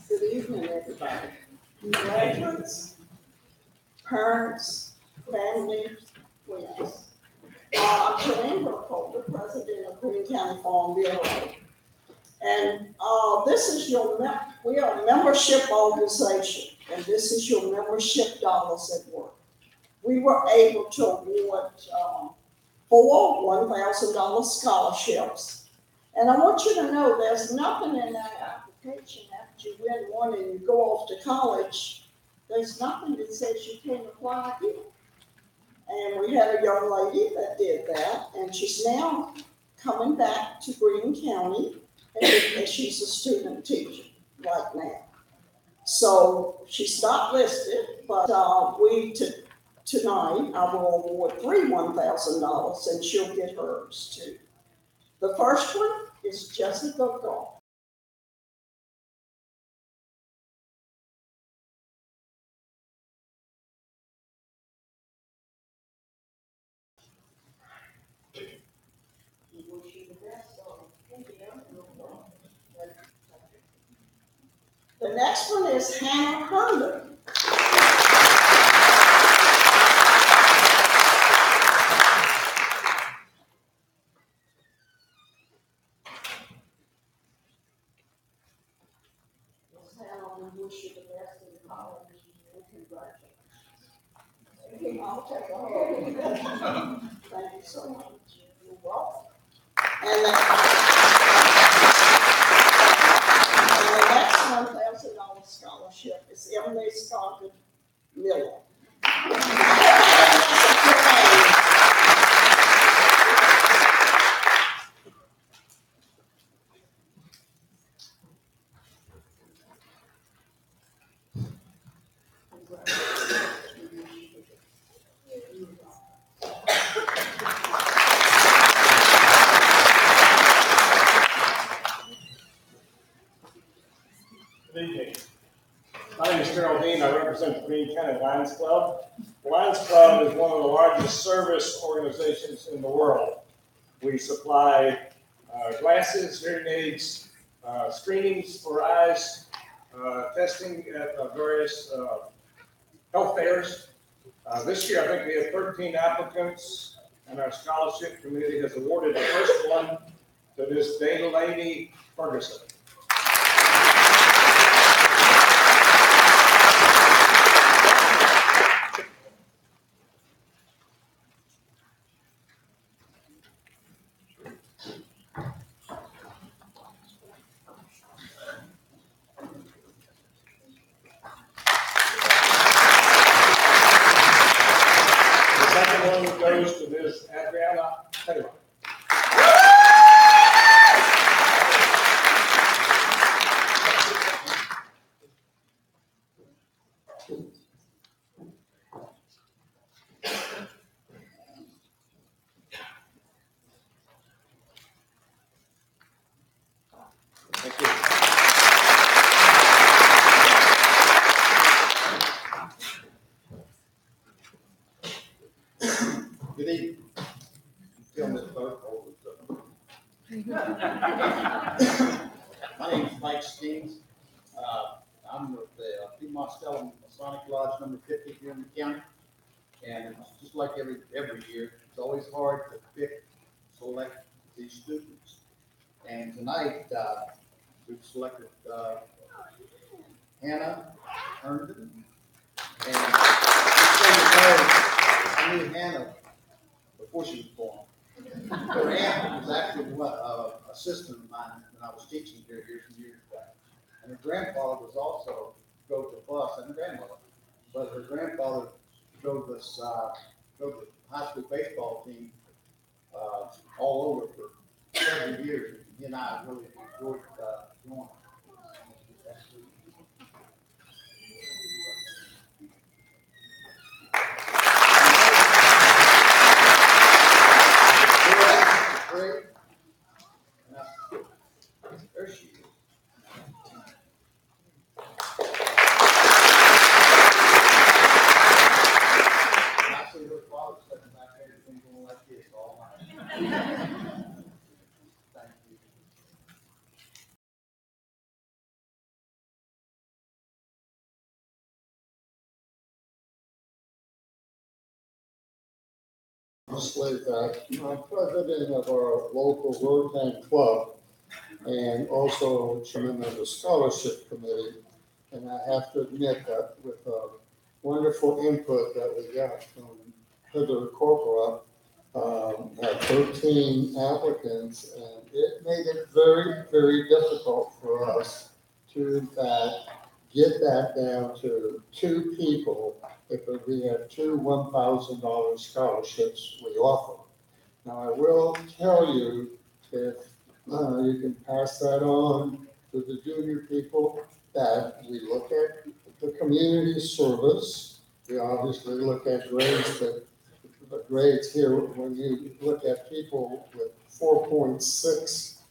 Good evening, everybody. Graduates, parents, family, friends. I'm Joanne Burkholder, president of Greene County Farm Bureau. And this is we are a membership organization, and this is your membership dollars at work. We were able to award 4 $1,000 scholarships. And I want you to know there's nothing in that application after you win one and you go off to college. There's nothing that says you can't apply again. And we had a young lady that did that, and she's now coming back to Greene County, and she's a student teacher right now. So she's not listed, but tonight I will award 3 $1,000, and she'll get hers too. The first one is Jessica Gall. The next one is Hannah Herndon. We wish you the best in college and congratulations. I'll take a hold. Thank you so much. You're welcome. And the next $1,000 scholarship is Emily Stockton Miller. Good evening. My name is Carol Dean. I represent the Greene County Lions Club. The Lions Club is one of the largest service organizations in the world. We supply glasses, hearing aids, screenings for eyes, testing at various health fairs. This year, I think we have 13 applicants, and our scholarship committee has awarded the first one to Ms. Delaney Ferguson. My name is Mike Steens. I'm with the Piedmont Stella Masonic Lodge number 50 here in the county. And it's just like every year, it's always hard to select these students. And tonight, we've selected Hannah Herndon. And I knew Hannah before she was born. Her aunt was actually an assistant of mine when I was teaching here some years back. And her grandfather was also drove the bus, and her grandmother. But her grandfather drove the high school baseball team all over for several years. He and I really enjoyed going. There she is. I see her father sitting back there going like this all night. Thank you. With I'm president of our local Rotan Club and also chairman of the scholarship committee. And I have to admit that with wonderful input that we got from Heather Corpora, had 13 applicants, and it made it very, very difficult for us to, in fact, get that down to 2 people because we have 2 $1,000 scholarships we offer. Now, I will tell you, if you can pass that on to the junior people, that we look at the community service. We obviously look at grades, but the grades here, when you look at people with 4.6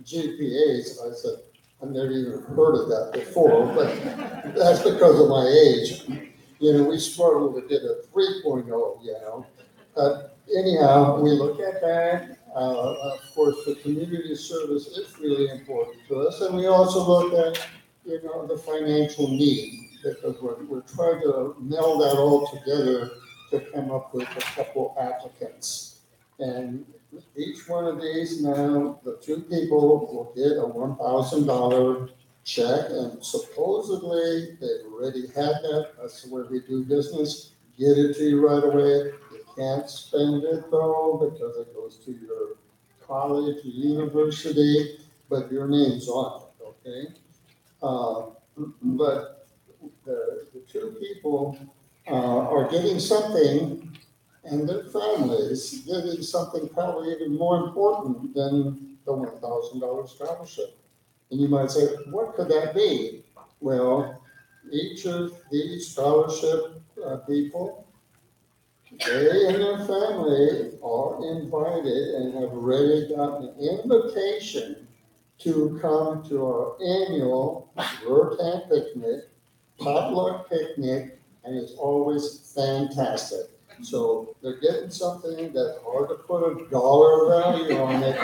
GPAs, I said, I've never even heard of that before, but that's because of my age. You know, we struggled to get a 3.0, you know. Anyhow, we look at that. Of course, the community service is really important to us. And we also look at, you know, the financial need, because we're trying to meld that all together to come up with a couple applicants. And each one of these now, the 2 people will get a $1,000 check, and supposedly they've already had that. That's the way we do business. Get it to you right away. You can't spend it though, because it goes to your college, or university, but your name's on it, okay? But the 2 people are getting something, and their families getting something probably even more important than the $1,000 scholarship. And you might say, what could that be? Well, each of these scholarship people, they and their family are invited and have already gotten an invitation to come to our annual Rotan picnic, potluck picnic, and it's always fantastic. So they're getting something that's hard to put a dollar value on it.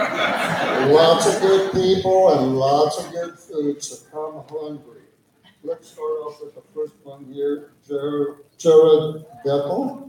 Lots of good people and lots of good food, so come hungry. Let's start off with the first one here, Jared Bethel.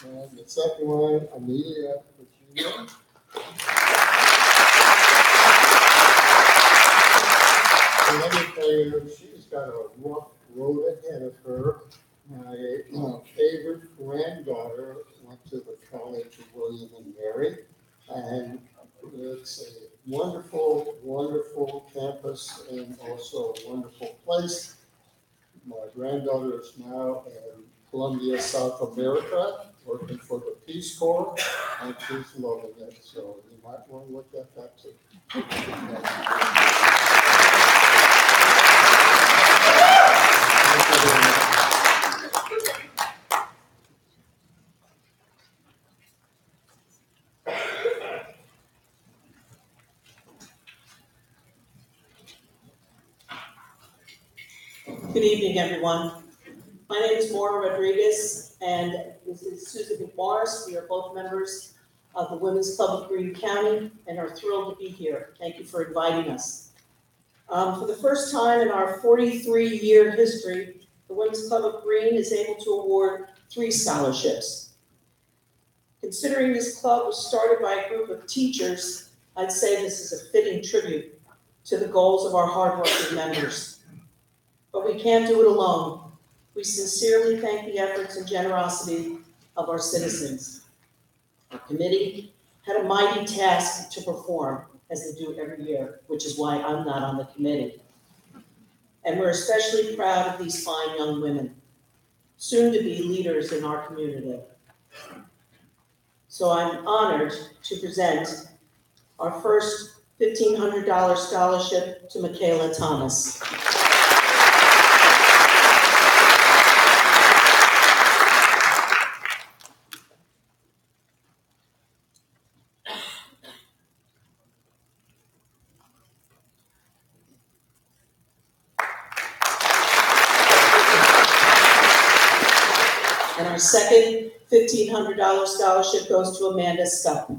And the second one, Amelia Virginia. Let me tell you, she's got a rough road ahead of her. My favorite granddaughter went to the College of William and Mary, and it's a wonderful, wonderful campus and also a wonderful place. My granddaughter is now Colombia, South America, working for the Peace Corps, and she's loving it, so you might want to look at that too. Good evening, everyone. My name is Maura Rodriguez, and this is Susan McMorris. We are both members of the Women's Club of Greene County and are thrilled to be here. Thank you for inviting us. For the first time in our 43-year history, the Women's Club of Greene is able to award 3 scholarships. Considering this club was started by a group of teachers, I'd say this is a fitting tribute to the goals of our hardworking members. But we can't do it alone. We sincerely thank the efforts and generosity of our citizens. Our committee had a mighty task to perform, as they do every year, which is why I'm not on the committee. And we're especially proud of these fine young women, soon to be leaders in our community. So I'm honored to present our first $1,500 scholarship to Michaela Thomas. And our second $1,500 scholarship goes to Amanda Scup.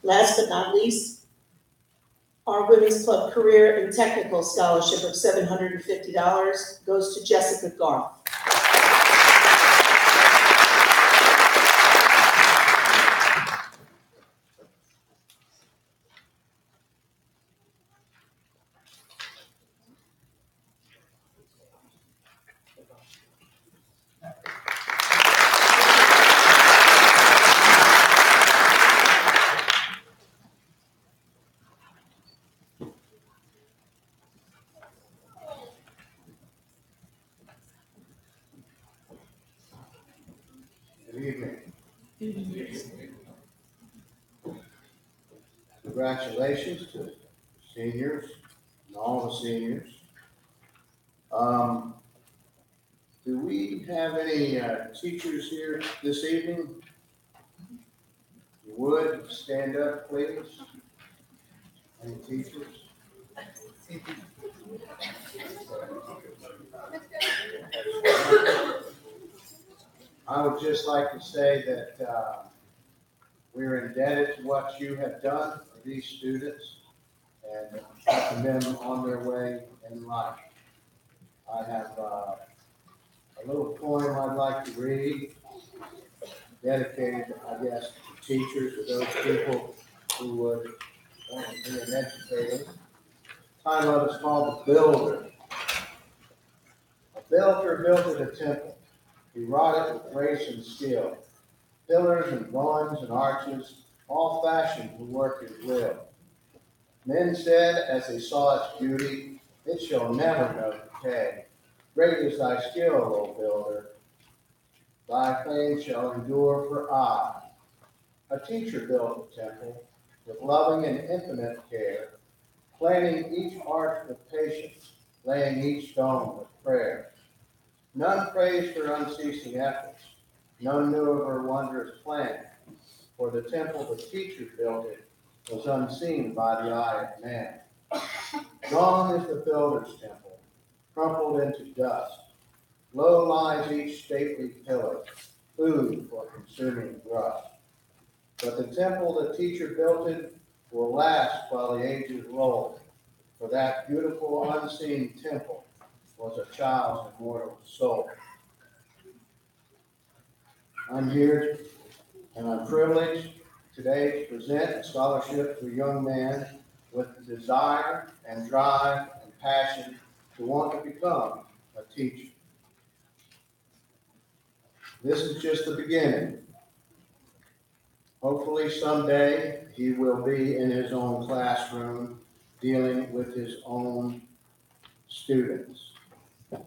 Last but not least, our Women's Club Career and Technical Scholarship of $750 goes to Jessica Garth. Good evening. Congratulations to seniors and all the seniors. Do we have any teachers here this evening? You would stand up, please. Any teachers? I would just like to say that we're indebted to what you have done for these students and helping them on their way in life. I have a little poem I'd like to read, dedicated, I guess, to teachers, to those people who would want to be an educator. The title of it is called The Builder. A builder built a temple. He wrought it with grace and skill. Pillars and drawings and arches, all fashioned to work his will. Men said, as they saw its beauty, it shall never know decay. Great is thy skill, O builder. Thy fame shall endure for aye. A teacher built the temple with loving and infinite care, planning each arch with patience, laying each stone with prayer. None praised her unceasing efforts. None knew of her wondrous plan. For the temple the teacher built it was unseen by the eye of man. Gone is the builder's temple, crumpled into dust. Low lies each stately pillar, food for consuming rust. But the temple the teacher built it will last while the ages roll. For that beautiful unseen temple was a child's immortal soul. I'm here And I'm privileged today to present a scholarship to a young man with the desire and drive and passion to want to become a teacher. This is just the beginning. Hopefully someday he will be in his own classroom dealing with his own students. A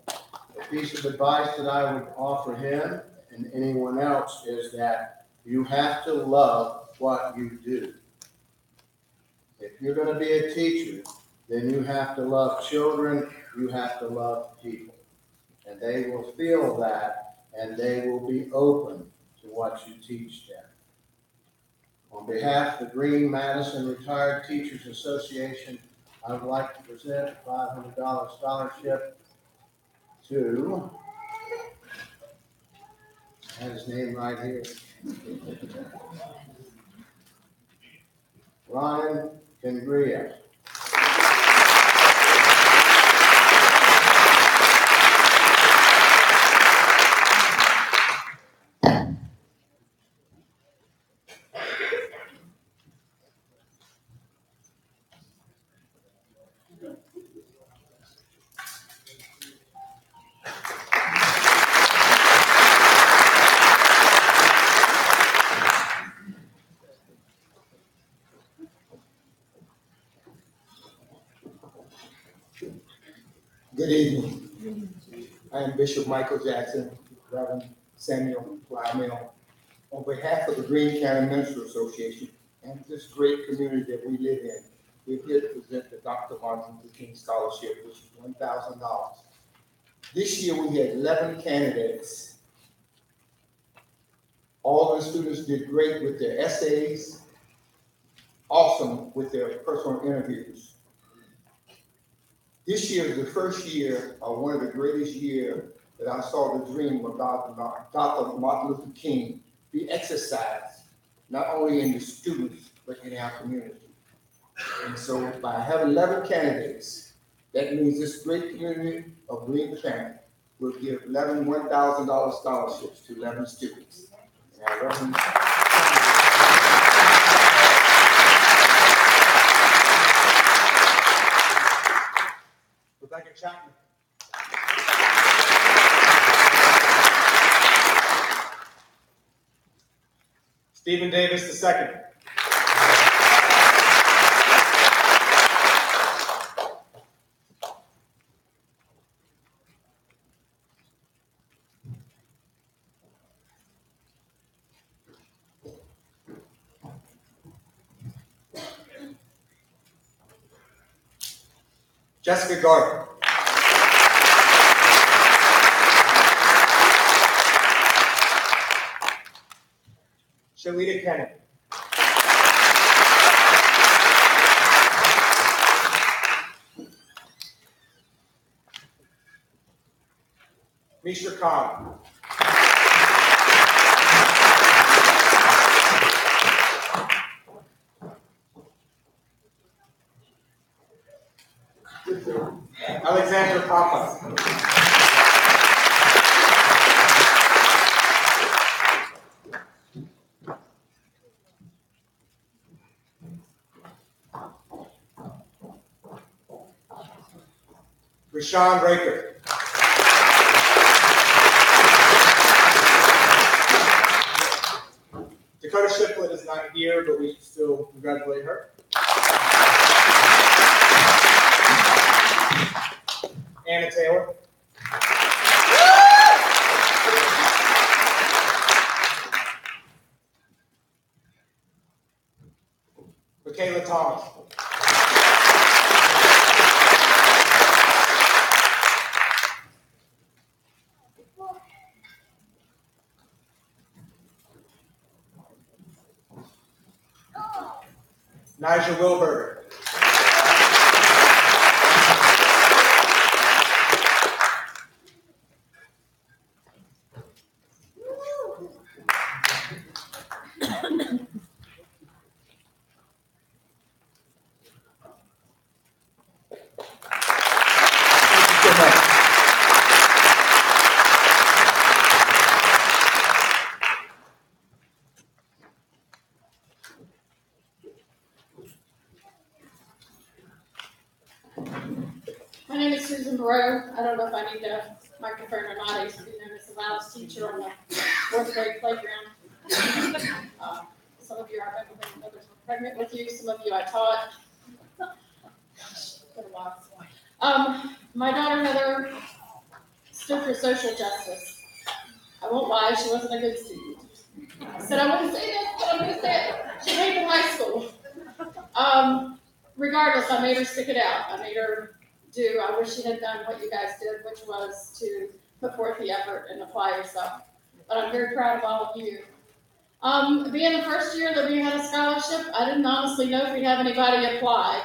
piece of advice that I would offer him and anyone else is that you have to love what you do. If you're going to be a teacher, then you have to love children, you have to love people. And they will feel that, and they will be open to what you teach them. On behalf of the Green Madison Retired Teachers Association, I would like to present a $500 scholarship to, I have his name right here, Ryan Cangria. Good evening. I am Bishop Michael Jackson, Reverend Samuel Lymell. On behalf of the Greene County Minister Association and this great community that we live in, we're here to present the Dr. Martin Luther King Scholarship, which is $1,000. This year we had 11 candidates. All the students did great with their essays, awesome with their personal interviews. This year is the first year, or one of the greatest years, that I saw the dream of Dr. Martin Luther King be exercised, not only in the students, but in our community. And so by having 11 candidates, that means this great community of Greene County will give 11 $1,000 scholarships to 11 students. And I recommend Rebecca Chapman. Stephen Davis II. Jessica Gardner. Shalita Kennedy. Misha Khan. Alexander Papa. Rashawn Raker. Dakota Shiplet is not here, but we should still congratulate her. Anna Taylor. Michaela Thomas. Nigel Wilbur. Susan Barrow. I don't know if I need a microphone or not. I used to be known as the loudest teacher on the fourth grade playground. Some of you I remember when mothers were pregnant with you. Some of you I taught. It's been a while. My daughter Heather stood for social justice. I won't lie, she wasn't a good student. I said I wouldn't say this, but I'm going to say it. She hated high school. Regardless, I made her stick it out. I made her do, I wish she had done what you guys did, which was to put forth the effort and apply yourself. But I'm very proud of all of you. Being the first year that we had a scholarship, I didn't honestly know if we'd have anybody apply.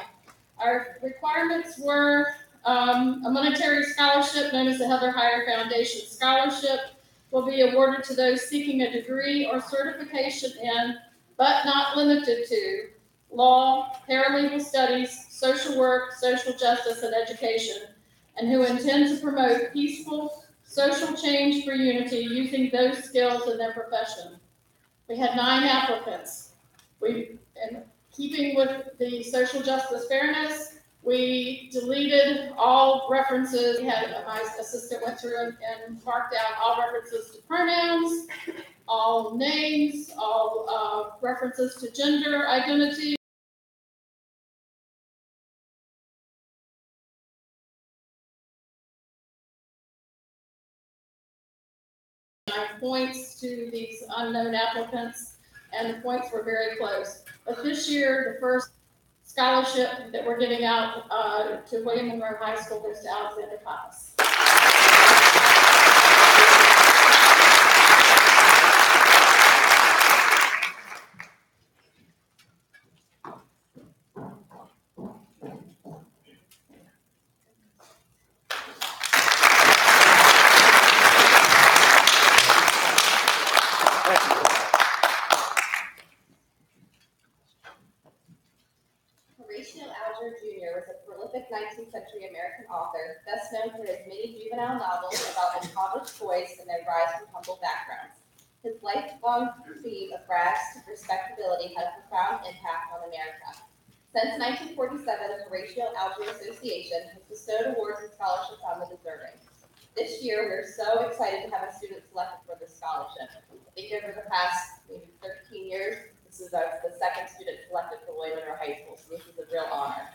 Our requirements were a monetary scholarship known as the Heather Heyer Foundation Scholarship will be awarded to those seeking a degree or certification in, but not limited to, law, paralegal studies, social work, social justice, and education, and who intend to promote peaceful social change for unity using those skills in their profession. We had 9 applicants. In keeping with the social justice fairness, we deleted all references. We had my assistant went through and marked out all references to pronouns, all names, all references to gender identity. Points to these unknown applicants, and the points were very close. But this year, the first scholarship that we're giving out to William Monroe High School goes to Alexander Pappas. Horatio Alger Jr. was a prolific 19th century American author, best known for his many juvenile novels about impoverished boys and their rise from humble backgrounds. His lifelong theme of rags to respectability had a profound impact on America. Since 1947, the Horatio Alger Association has bestowed awards and scholarships on the deserving. This year, we're so excited to have a student selected for this scholarship. I think over the past maybe 13 years, this is the second student selected for William Monroe High School, so this is a real honor.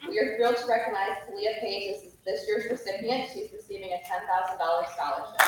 We are thrilled to recognize Talia Page as this year's recipient. She's receiving a $10,000 scholarship.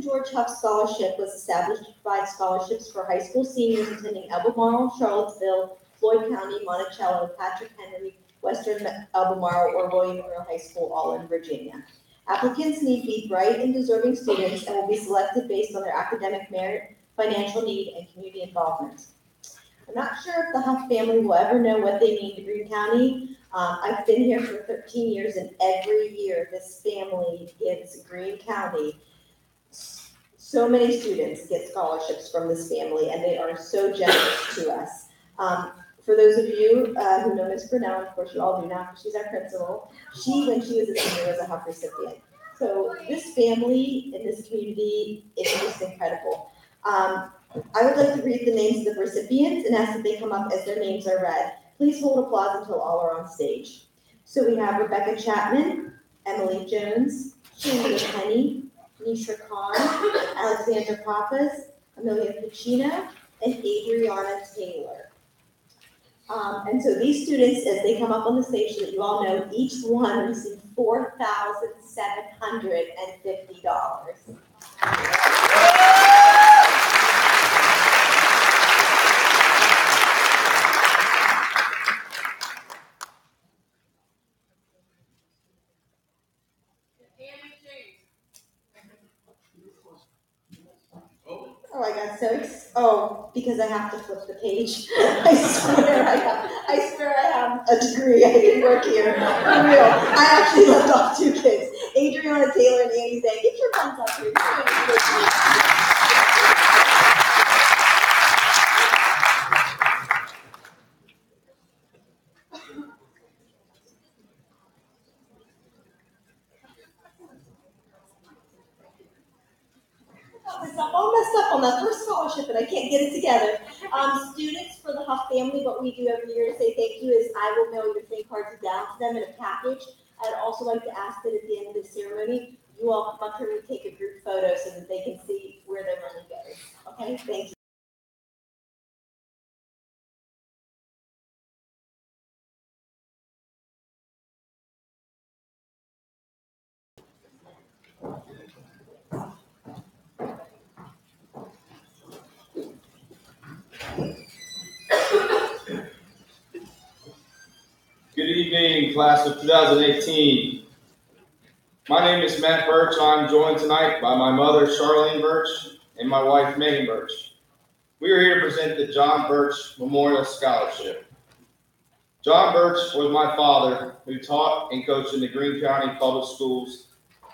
George Huff Scholarship was established to provide scholarships for high school seniors attending Albemarle, Charlottesville, Floyd County, Monticello, Patrick Henry, Western Albemarle, or William Monroe High School, all in Virginia. Applicants need to be bright and deserving students and will be selected based on their academic merit, financial need, and community involvement. I'm not sure if the Huff family will ever know what they mean to Greene County. I've been here for 13 years, and every year this family gives Greene County. So many students get scholarships from this family, and they are so generous to us. For those of you who know Ms. Brunel, of course you all do now because she's our principal, when she was a senior, was a Huff recipient. So this family in this community is just incredible. I would like to read the names of the recipients and ask that they come up as their names are read. Please hold applause until all are on stage. So we have Rebecca Chapman, Emily Jones, Shannon Penny, Nisha Khan, Alexander Pappas, Amelia Pacino, and Adriana Taylor. And so these students, as they come up on the stage so that you all know, each one received $4,750. Oh, I got so because I have to flip the page. I swear I have a degree. I didn't work here. For real. I actually left off 2 kids. Adriana Taylor and Annie Zhang. Get your thumbs up here. I'm all messed up on that first scholarship and I can't get it together. Students for the Huff family, what we do every year to say thank you is I will mail your thank cards down to them in a package. I'd also like to ask that at the end of the ceremony, you all come up here and take a group photo so that they can see where their money goes. Okay, thank you. Good evening, class of 2018. My name is Matt Birch. I'm joined tonight by my mother, Charlene Birch, and my wife, Megan Birch. We are here to present the John Birch Memorial Scholarship. John Birch was my father, who taught and coached in the Greene County Public Schools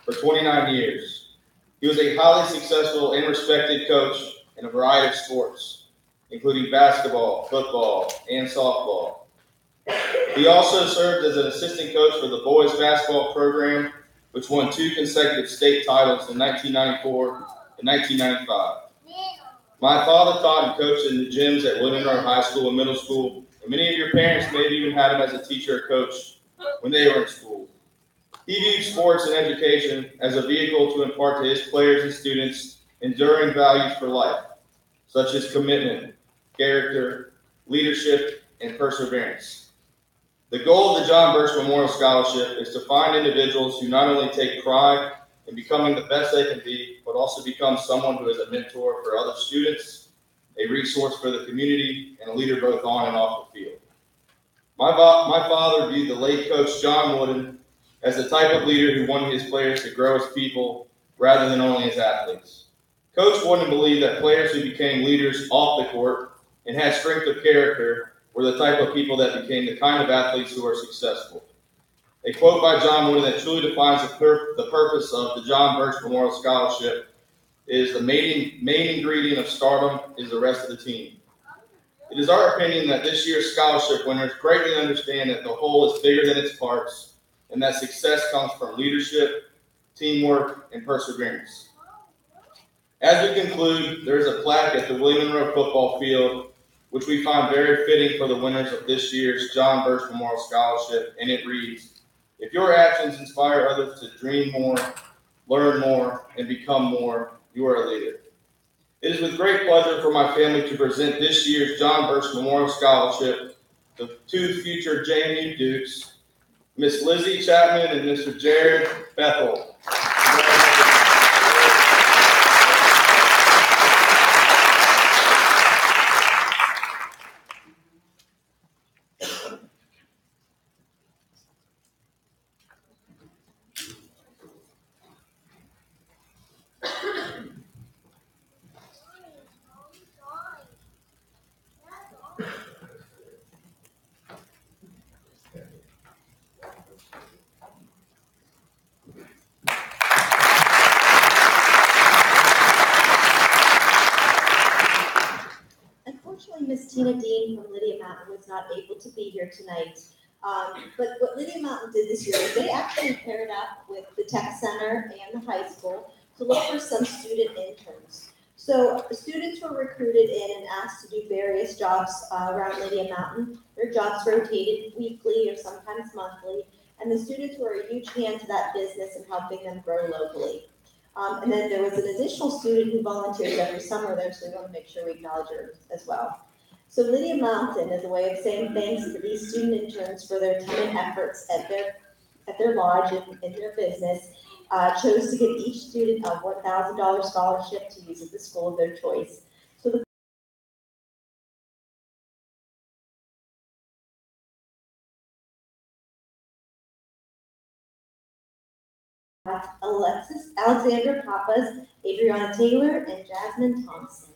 for 29 years. He was a highly successful and respected coach in a variety of sports, including basketball, football, and softball. He also served as an assistant coach for the boys basketball program, which won 2 consecutive state titles in 1994 and 1995. My father taught and coached in the gyms at Woodland Road High School and middle school, and many of your parents may have even had him as a teacher or coach when they were in school. He viewed sports and education as a vehicle to impart to his players and students enduring values for life, such as commitment, character, leadership, and perseverance. The goal of the John Birch Memorial Scholarship is to find individuals who not only take pride in becoming the best they can be, but also become someone who is a mentor for other students, a resource for the community, and a leader both on and off the field. My father viewed the late coach John Wooden as the type of leader who wanted his players to grow as people rather than only as athletes. Coach Wooden believed that players who became leaders off the court and had strength of character were the type of people that became the kind of athletes who are successful. A quote by John Wooden that truly defines the purpose of the John Birch Memorial Scholarship is the main ingredient of stardom is the rest of the team. It is our opinion that this year's scholarship winners greatly understand that the whole is bigger than its parts and that success comes from leadership, teamwork, and perseverance. As we conclude, there is a plaque at the William Monroe football field which we find very fitting for the winners of this year's John Birch Memorial Scholarship, and it reads, "If your actions inspire others to dream more, learn more, and become more, you are a leader." It is with great pleasure for my family to present this year's John Birch Memorial Scholarship to 2 future JMU Dukes, Miss Lizzie Chapman and Mr. Jared Bethel. Unfortunately, Miss Tina Dean from Lydia Mountain was not able to be here tonight. But what Lydia Mountain did this year is they actually paired up with the Tech Center and the high school to look for some student interns. So students were recruited in and asked to do various jobs around Lydia Mountain. Their jobs rotated weekly or sometimes monthly, and the students were a huge hand to that business and helping them grow locally. And then there was an additional student who volunteers every summer there, so we want to make sure we acknowledge her as well. So Lydia Mountain, as a way of saying thanks to these student interns for their time and efforts at their lodge and in their business, chose to give each student a $1,000 scholarship to use at the school of their choice. So the Alexander Papas, Adriana Taylor, and Jasmine Thompson.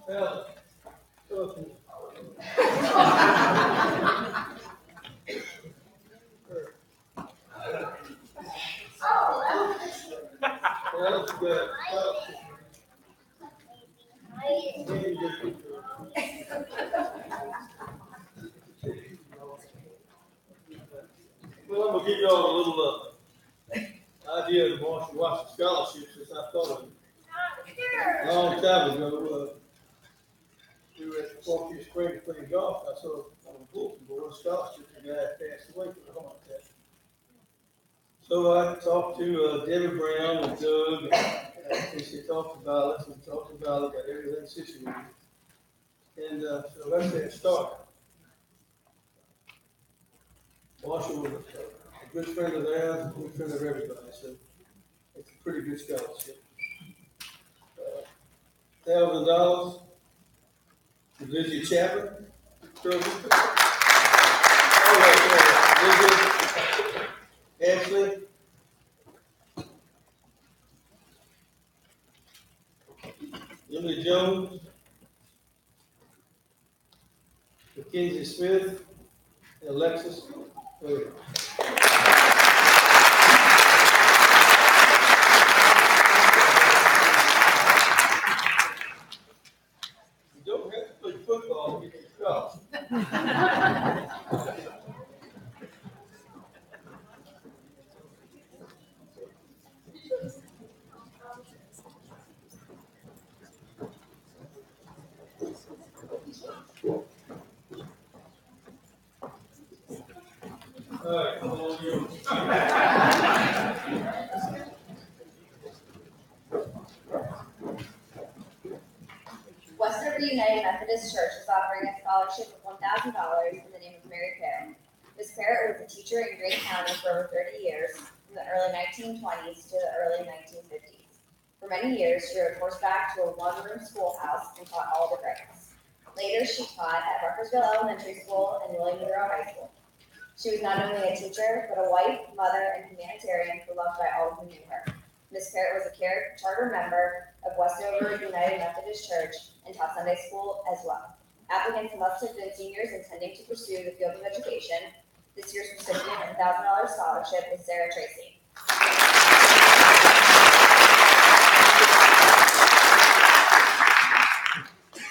Well, I'm gonna give y'all a little idea of the Marshall Washington Scholarship, since I thought of it a long time ago. We were at Fort Pierce Spring playing golf. I saw on the bulletin board a scholarship, and the guy passed away from a heart attack. So I talked to Debbie Brown and Doug, and she talked about us and talked about everything situated. And so that's that start. Marshall was a good friend of theirs, a good friend of everybody, so it's a pretty good scholarship. $1,000 to Lizzie Chapman. Ashley. Emily Jones. Mackenzie Smith. And Alexis. You don't have to play football to get your cross. All right, come on, you. Westover United Methodist Church is offering a scholarship of $1,000 in the name of Mary Parrott. Ms. Parrott was a teacher in Greene County for over 30 years, from the early 1920s to the early 1950s. For many years, she rode horseback to a one-room schoolhouse and taught all the grades. Later, she taught at Ruckersville Elementary School and William Monroe High School. She was not only a teacher, but a wife, mother, and humanitarian beloved by all who knew her. Ms. Parrott was a charter member of Westover United Methodist Church and taught Sunday school as well. Applicants must have been seniors intending to pursue the field of education. This year's recipient of the $1,000 scholarship is Sarah Tracy.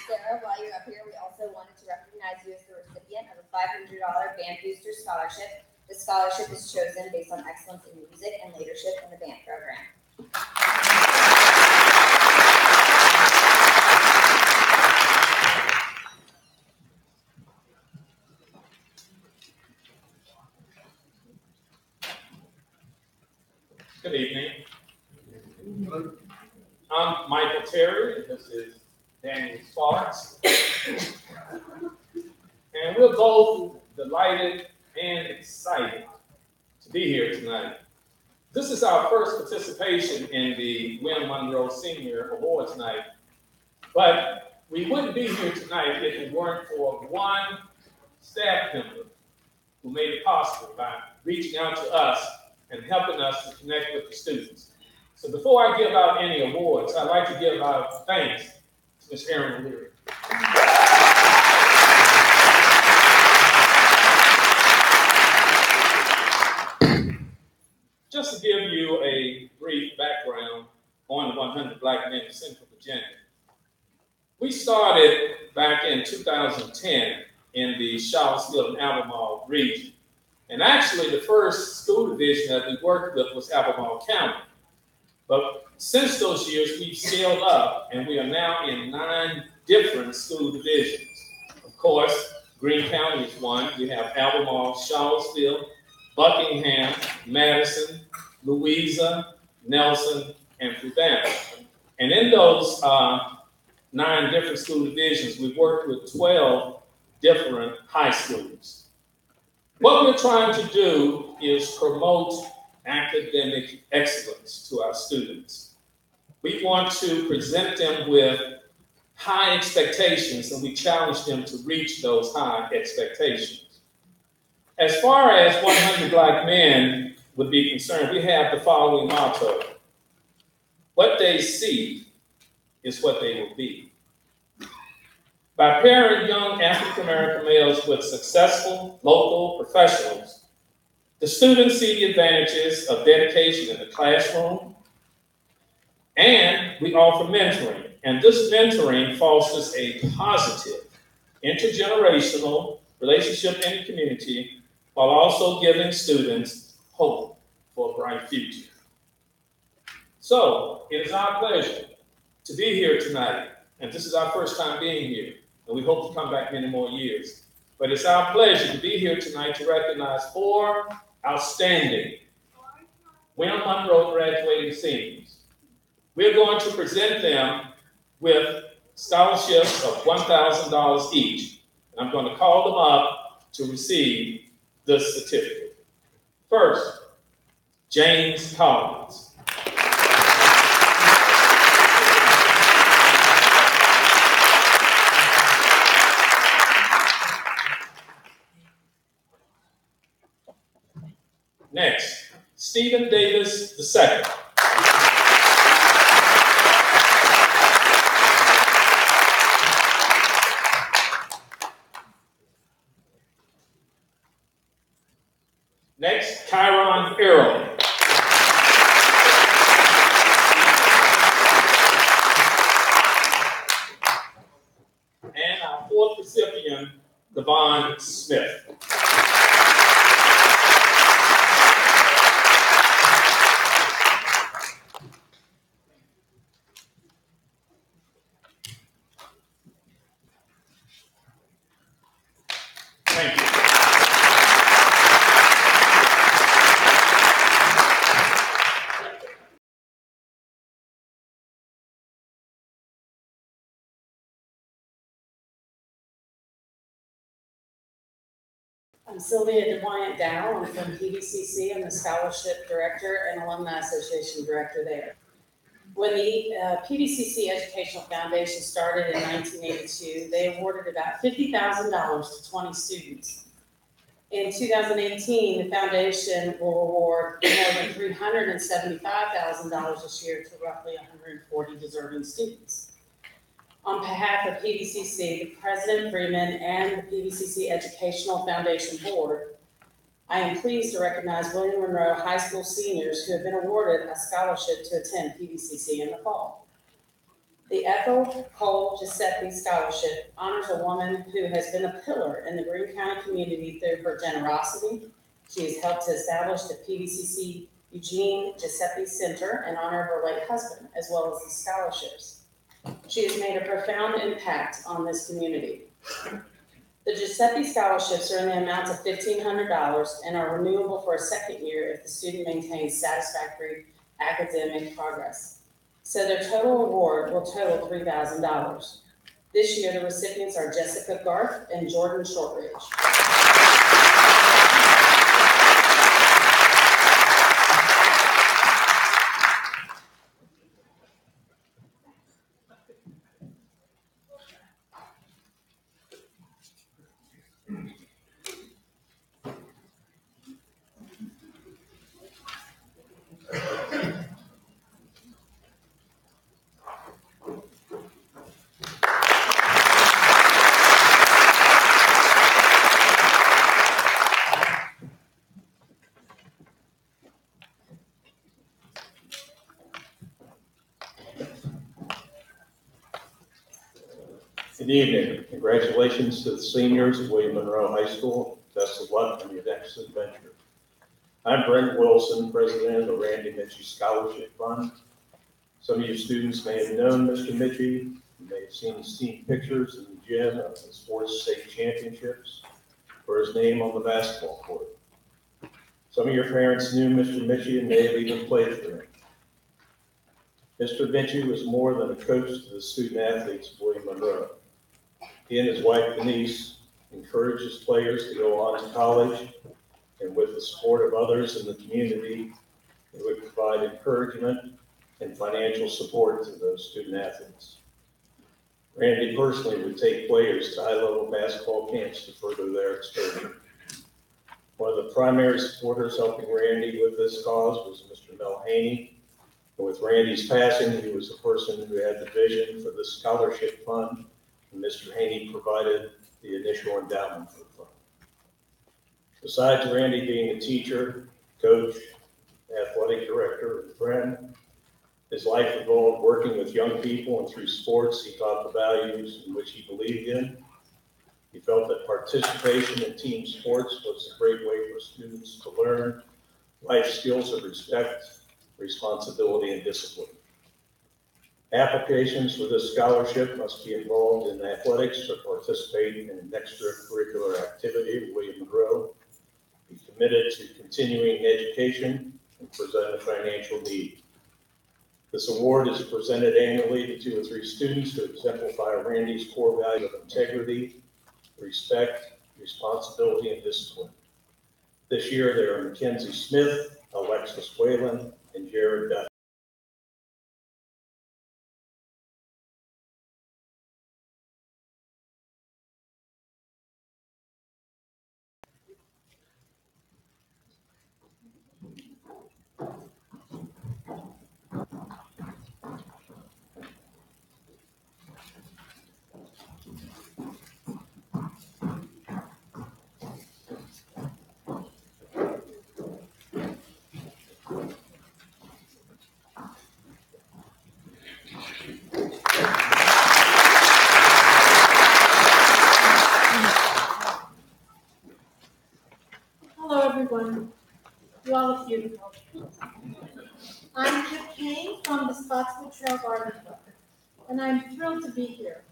Sarah, while you're up here, we also wanted to recognize you as the recipient of a $500 Band Booster Scholarship. The scholarship is chosen based on excellence in music and leadership in the band program. Good evening. I'm Michael Terry. This is Daniel Sparks. And we're both delighted and excited to be here tonight. This is our first participation in the William Monroe Senior Awards Night. But we wouldn't be here tonight if it weren't for one staff member who made it possible by reaching out to us and helping us to connect with the students. So before I give out any awards, I'd like to give out thanks to Ms. Erin O'Leary. Just to give you a brief background on the 100 Black Men of Central Virginia. We started back in 2010 in the Charlottesville and Albemarle region. And actually, the first school division that we worked with was Albemarle County. But since those years, we've scaled up, and we are now in 9 different school divisions. Of course, Greene County is one. We have Albemarle, Charlottesville, Buckingham, Madison, Louisa, Nelson, and Fluvanna. And in those 9 different school divisions, we've worked with 12 different high schools. What we're trying to do is promote academic excellence to our students. We want to present them with high expectations, and we challenge them to reach those high expectations. As far as 100 Black Men would be concerned, we have the following motto: what they see is what they will be. By pairing young African American males with successful local professionals, the students see the advantages of dedication in the classroom, and we offer mentoring. And this mentoring fosters a positive intergenerational relationship in the community while also giving students hope for a bright future. So, it is our pleasure to be here tonight, and this is our first time being here, and we hope to come back many more years. But it's our pleasure to be here tonight to recognize 4 outstanding William Monroe graduating seniors. We're going to present them with scholarships of $1,000 each. And I'm going to call them up to receive this certificate. First, James Collins. Next, Stephen Davis II. Next, Kyron Earl. And our 4th recipient, Devon Smith. Thank you. I'm Sylvia DeWyant Dow. I'm from PVCC. I'm the Scholarship Director and Alumni Association Director there. When the PVCC Educational Foundation started in 1982, they awarded about $50,000 to 20 students. In 2018, the foundation will award more than $375,000 this year to roughly 140 deserving students. On behalf of PVCC, President Freeman, and the PVCC Educational Foundation Board, I am pleased to recognize William Monroe High School seniors who have been awarded a scholarship to attend PVCC in the fall. The Ethel Cole Giuseppe Scholarship honors a woman who has been a pillar in the Greene County community through her generosity. She has helped to establish the PVCC Eugene Giuseppe Center in honor of her late husband, as well as the scholarships. She has made a profound impact on this community. The Giuseppe scholarships are in the amount of $1,500 and are renewable for a second year if the student maintains satisfactory academic progress. So their total award will total $3,000. This year, the recipients are Jessica Garth and Jordan Shortridge. Good evening. Congratulations to the seniors of William Monroe High School. Best of luck on your next adventure. I'm Brent Wilson, president of the Randy Mitchie Scholarship Fund. Some of you students may have known Mr. Mitchie. You may have seen his team pictures in the gym of the sports state championships or his name on the basketball court. Some of your parents knew Mr. Mitchie and may have even played for him. Mr. Mitchie was more than a coach to the student athletes of William Monroe. He and his wife Denise encouraged his players to go on to college, and with the support of others in the community, they would provide encouragement and financial support to those student athletes. Randy personally would take players to high-level basketball camps to further their exposure. One of the primary supporters helping Randy with this cause was Mr. Mel Haney. And with Randy's passing, he was the person who had the vision for this scholarship fund and Mr. Haney provided the initial endowment for the fund. Besides Randy being a teacher, coach, athletic director, and friend, his life involved working with young people, and through sports, he taught the values in which he believed in. He felt that participation in team sports was a great way for students to learn life skills of respect, responsibility, and discipline. Applications for this scholarship must be involved in athletics or participate in an extracurricular activity at William Monroe, be committed to continuing education, and present a financial need. This award is presented annually to 2 or 3 students to exemplify Randy's core value of integrity, respect, responsibility, and discipline. This year, there are Mackenzie Smith, Alexis Whalen, and Jared Duff. Hello, everyone. You all look beautiful. I'm Kip Kane from the Scottsville Trail Garden Club, and I'm thrilled to be here.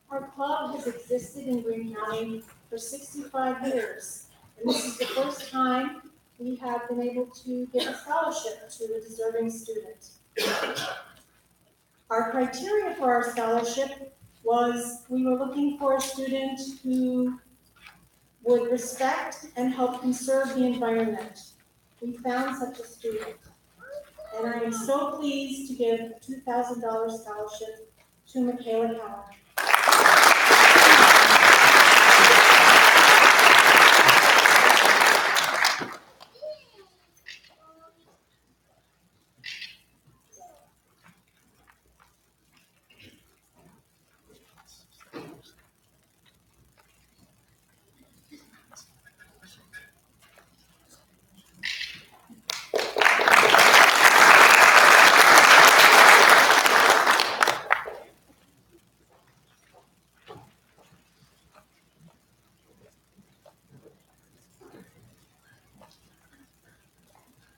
Our club has existed in Greene County for 65 years, and this is the first time we have been able to give a scholarship to a deserving student. Our criteria for our scholarship was we were looking for a student who would respect and help conserve the environment. We found such a student. And I am so pleased to give a $2,000 scholarship to Michaela Keller.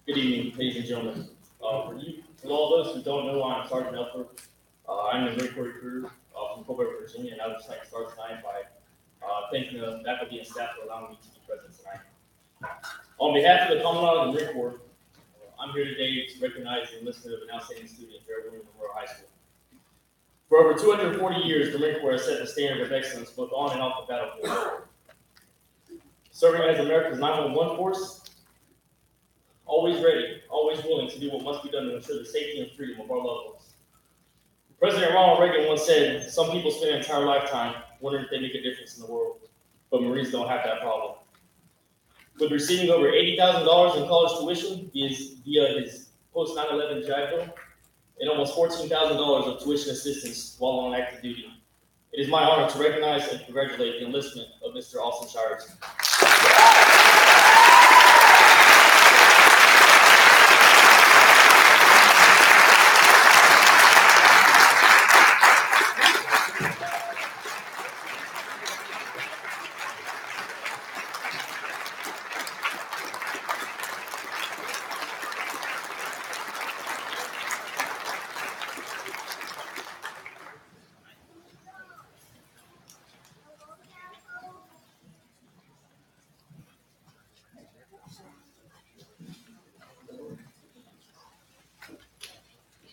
Good evening, ladies and gentlemen. For all those who don't know, I'm Sergeant Elford. I'm the Marine Corps recruiter from Colbert, Virginia, and I would just like to start tonight by thanking the faculty and staff for allowing me to be present tonight. On behalf of the Commandant of the Marine Corps, I'm here today to recognize the enlistment of an outstanding student here at William Monroe High School. For over 240 years, the Marine Corps has set the standard of excellence both on and off the battlefield. Serving as America's 911 force, always ready, always willing to do what must be done to ensure the safety and freedom of our loved ones. President Ronald Reagan once said, "Some people spend an entire lifetime wondering if they make a difference in the world, but Marines don't have that problem." With receiving over $80,000 in college tuition via his post 9/11 JAG bill, and almost $14,000 of tuition assistance while on active duty, it is my honor to recognize and congratulate the enlistment of Mr. Austin Shires.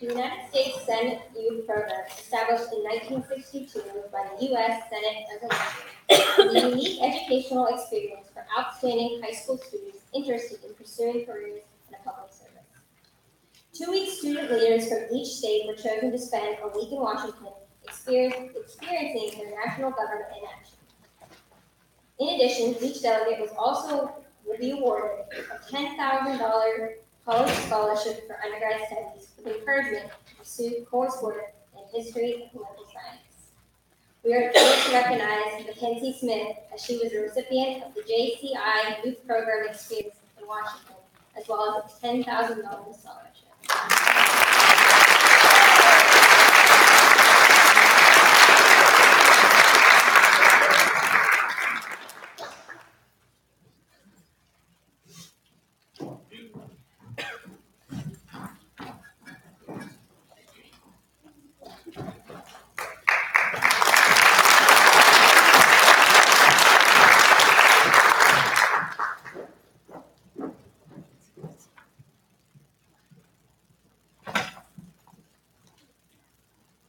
The United States Senate Youth Program, established in 1962 by the U.S. Senate Resolution, is a unique educational experience for outstanding high school students interested in pursuing careers in a public service. 2-week student leaders from each state were chosen to spend a week in Washington experiencing their national government in action. In addition, each delegate would be awarded a $10,000 college scholarship for undergrad studies with encouragement to pursue coursework in history and political science. We are thrilled to recognize Mackenzie Smith as she was a recipient of the JCI Youth Program Experience in Washington, as well as a $10,000 scholarship.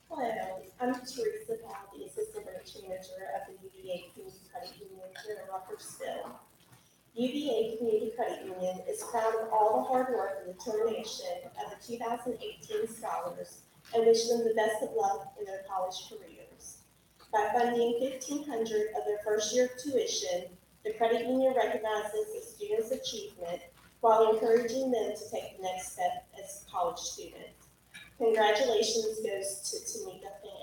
Hello, I'm Teresa Powell, the Assistant Branch Manager of the UVA Community Credit Union here in Ruckersville. UVA Community Credit Union is proud of all the hard work and determination of the 2018 scholars and wish them the best of luck in their college careers. By funding $1,500 of their first year tuition, the credit union recognizes the students' achievement while encouraging them to take the next step as college students. Congratulations goes to Tamika Fan.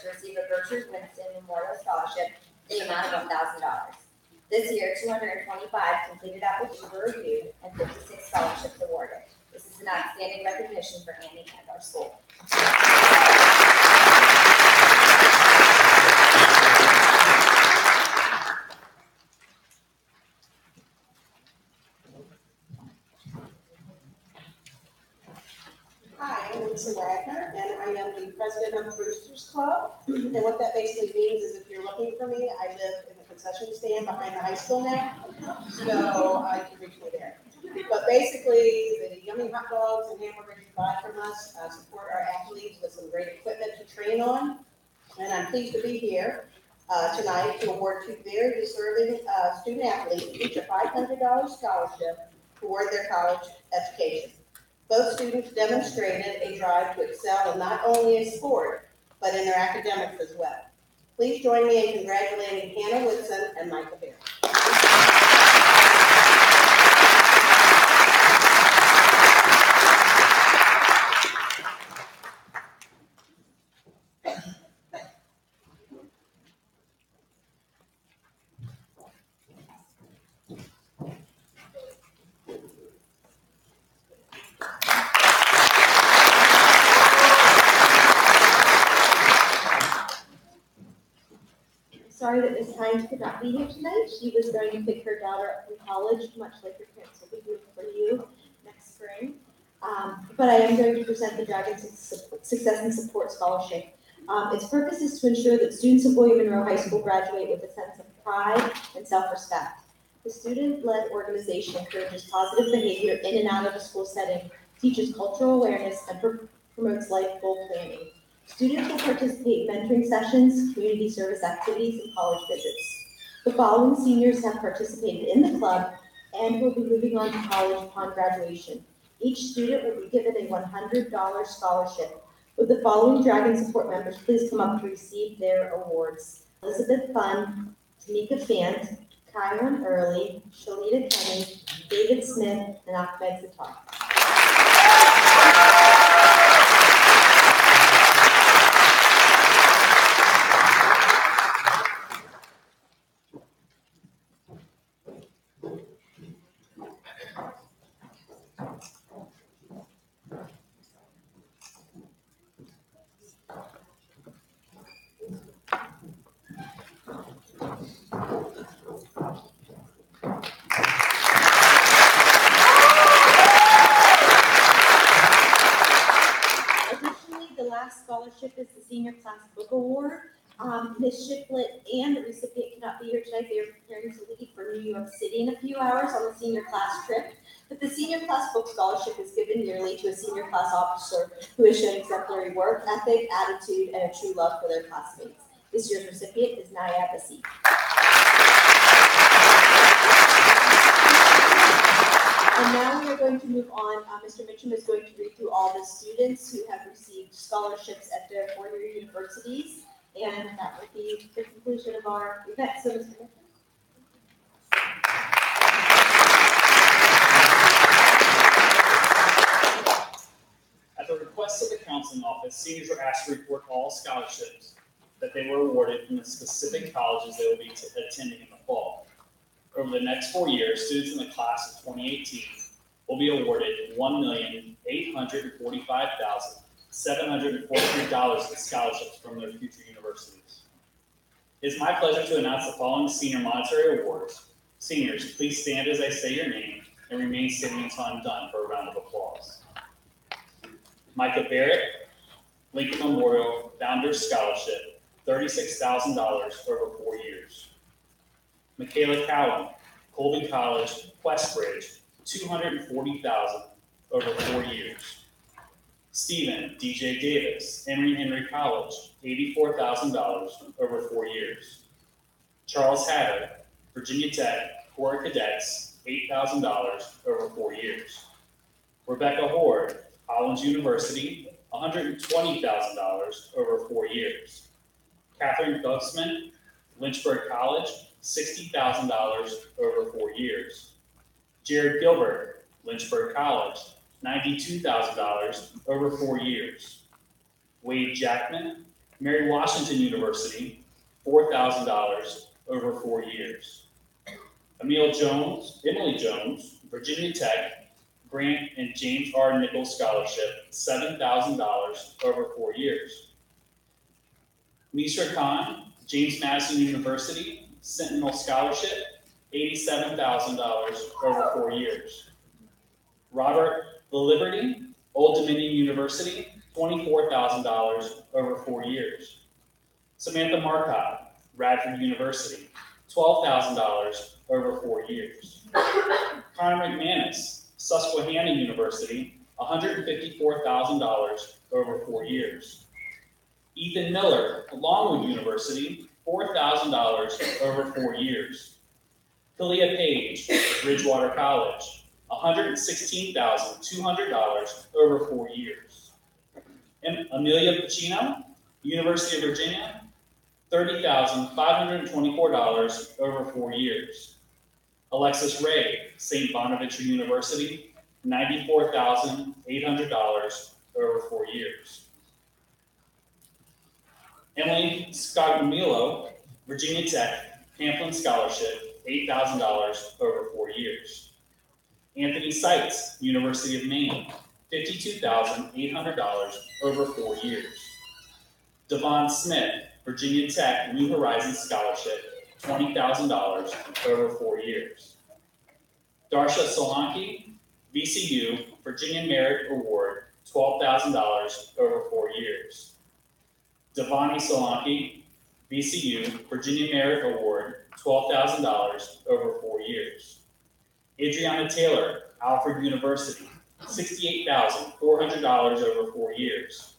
To receive a Gertrude Winston Memorial Scholarship in the amount of $1,000. This year, 225 completed applications were reviewed and 56 scholarships awarded. This is an outstanding recognition for Annie and our school. Hi, I'm Lisa Wagner, and I am the president of the Boosters Club. And what that basically means is if you're looking for me, I live in the concession stand behind the high school now, so I can reach me there. But basically, the yummy hot dogs and hamburgers you buy from us support our athletes with some great equipment to train on. And I'm pleased to be here tonight to award two very deserving student athletes each a $500 scholarship toward their college education. Both students demonstrated a drive to excel in not only in sport, but in their academics as well. Please join me in congratulating Hannah Woodson and Michael Bear. Sorry that Ms. Hines could not be here tonight. She was going to pick her daughter up from college, much like your parents will be doing for you next spring. But I am going to present the Dragon Success and Support Scholarship. Its purpose is to ensure that students of William Monroe High School graduate with a sense of pride and self-respect. The student-led organization encourages positive behavior in and out of the school setting, teaches cultural awareness, and promotes life goal planning. Students will participate in mentoring sessions, community service activities, and college visits. The following seniors have participated in the club and will be moving on to college upon graduation. Each student will be given a $100 scholarship. Would the following Dragon Support members please come up to receive their awards? Elizabeth Funn, Tamika Fant, Kyron Early, Shalita Kenny, David Smith, and Ahmed Zatar. Scholarship is the Senior Class Book Award. Ms. Shiplet and the recipient cannot be here tonight. They are preparing to leave for New York City in a few hours on the senior class trip. But the senior class book scholarship is given yearly to a senior class officer who has shown exemplary work ethic, attitude, and a true love for their classmates. This year's recipient is Naya Bassi. And now we are going to move on. Mr. Mitchum is going to read through all the students who have received scholarships at their four-year universities. And that will be the conclusion of our event. So, Mr. Mitchum. At the request of the counseling office, seniors were asked to report all scholarships that they were awarded from the specific colleges they will be attending in the fall. Over the next 4 years, students in the class of 2018 will be awarded $1,845,743 in scholarships from their future universities. It is my pleasure to announce the following senior monetary awards. Seniors, please stand as I say your name and remain standing until I'm done for a round of applause. Micah Barrett, Lincoln Memorial Founders Scholarship, $36,000 over 4 years. Michaela Cowan, Colby College, Westbridge, $240,000 over 4 years. Stephen DJ Davis, Emory Henry College, $84,000 over 4 years. Charles Hatter, Virginia Tech, Corps of Cadets, $8,000 over 4 years. Rebecca Horde, Collins University, $120,000 over 4 years. Catherine Guxman, Lynchburg College, $60,000 over 4 years. Jared Gilbert, Lynchburg College, $92,000 over 4 years. Wade Jackman, Mary Washington University, $4,000 over 4 years. Emily Jones, Virginia Tech, Grant and James R. Nichols Scholarship, $7,000 over 4 years. Misra Khan, James Madison University, Sentinel Scholarship, $87,000 over 4 years. Robert The Liberty, Old Dominion University, $24,000 over 4 years. Samantha Marcotte, Radford University, $12,000 over 4 years. Connor McManus, Susquehanna University, $154,000 over 4 years. Ethan Miller, Longwood University, $4,000 over 4 years. Kalia Page, Bridgewater College, $116,200 over 4 years. And Amelia Pacino, University of Virginia, $30,524 over 4 years. Alexis Ray, St. Bonaventure University, $94,800 over 4 years. Emily Scognamillo, Virginia Tech, Pamplin Scholarship, $8,000 over 4 years. Anthony Seitz, University of Maine, $52,800 over 4 years. Devon Smith, Virginia Tech, New Horizons Scholarship, $20,000 over 4 years. Darsha Solanki, VCU, Virginia Merit Award, $12,000 over 4 years. Devani Solanki, VCU, Virginia Merit Award, $12,000 over 4 years. Adriana Taylor, Alfred University, $68,400 over 4 years.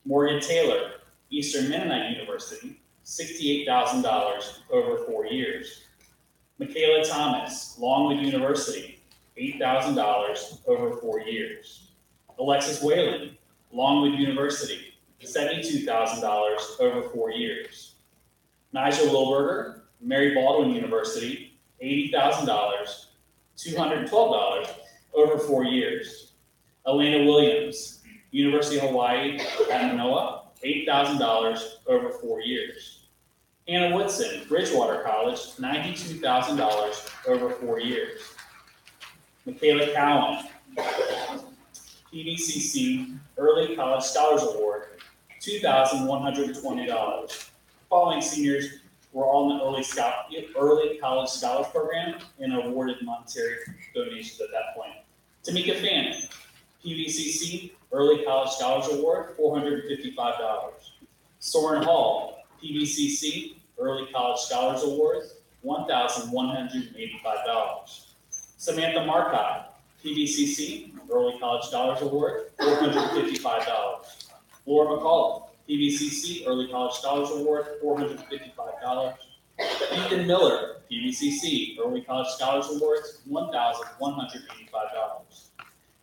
Morgan Taylor, Eastern Mennonite University, $68,000 over 4 years. Michaela Thomas, Longwood University, $8,000 over 4 years. Alexis Whalen, Longwood University, $72,000 over 4 years. Nigel Wilberger, Mary Baldwin University, $80,000, $212 over 4 years. Elena Williams, University of Hawaii at Manoa, $8,000 over 4 years. Hannah Woodson, Bridgewater College, $92,000 over 4 years. Michaela Cowan, PVCC Early College Scholars Award, $2,120. Following seniors were all in the Early College Scholars Program and awarded monetary donations at that point. Tamika Fannin, PVCC Early College Scholars Award, $455. Soren Hall, PVCC Early College Scholars Award, $1,185. Samantha Marcotte, PVCC Early College Scholars Award, $455. Laura McCullough, PVCC Early College Scholars Award, $455. Ethan Miller, PVCC Early College Scholars Awards, $1,185.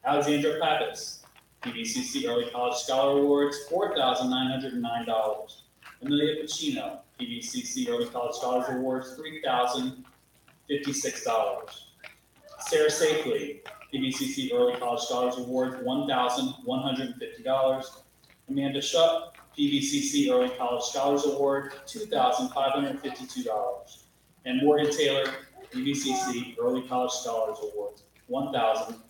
Alexandra Pappas, PVCC Early College Scholar Awards, $4,909. Amelia Pacino, PVCC Early College Scholars Awards, $3,056. Sarah Safely, PVCC Early College Scholars Awards, $1,150. Amanda Shuck, PVCC Early College Scholars Award, $2,552. And Morgan Taylor, PVCC Early College Scholars Award, $1,135.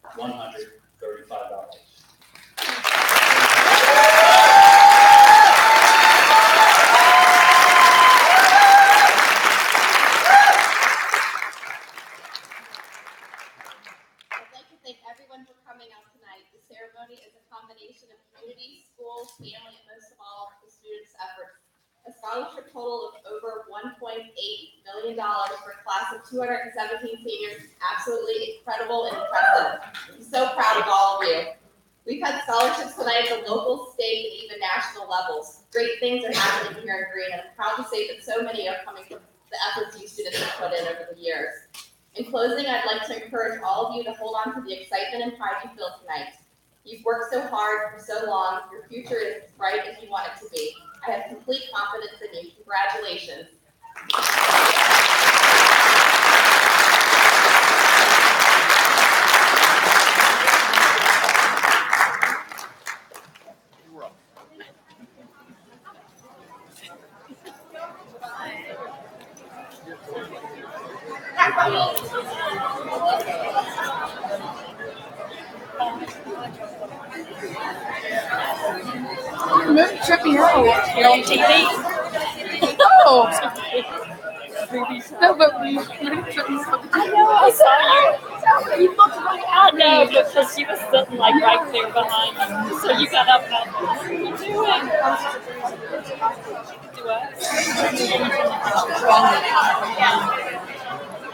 I'd like to thank everyone for coming out tonight. The ceremony is a combination of community, schools, family, and most of all, the students' efforts. A scholarship total of over $1.8 million for a class of 217 seniors is absolutely incredible and impressive. I'm so proud of all of you. We've had scholarships tonight at the local, state, and even national levels. Great things are happening here in Greene, and I'm proud to say that so many are coming from the efforts you students have put in over the years. In closing, I'd like to encourage all of you to hold on to the excitement and pride you feel tonight. You've worked so hard for so long. Your future is as bright as you want it to be. I have complete confidence in you. Congratulations. Tripping out. You're on TV? Oh! No, but we I know, I saw you. You looked right at me. No, because she was sitting like right there behind you. So you got up and what are you doing? Do what?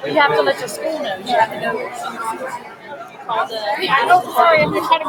You have to let your school know. You have to know. Call the. I'm sorry, I'm trying to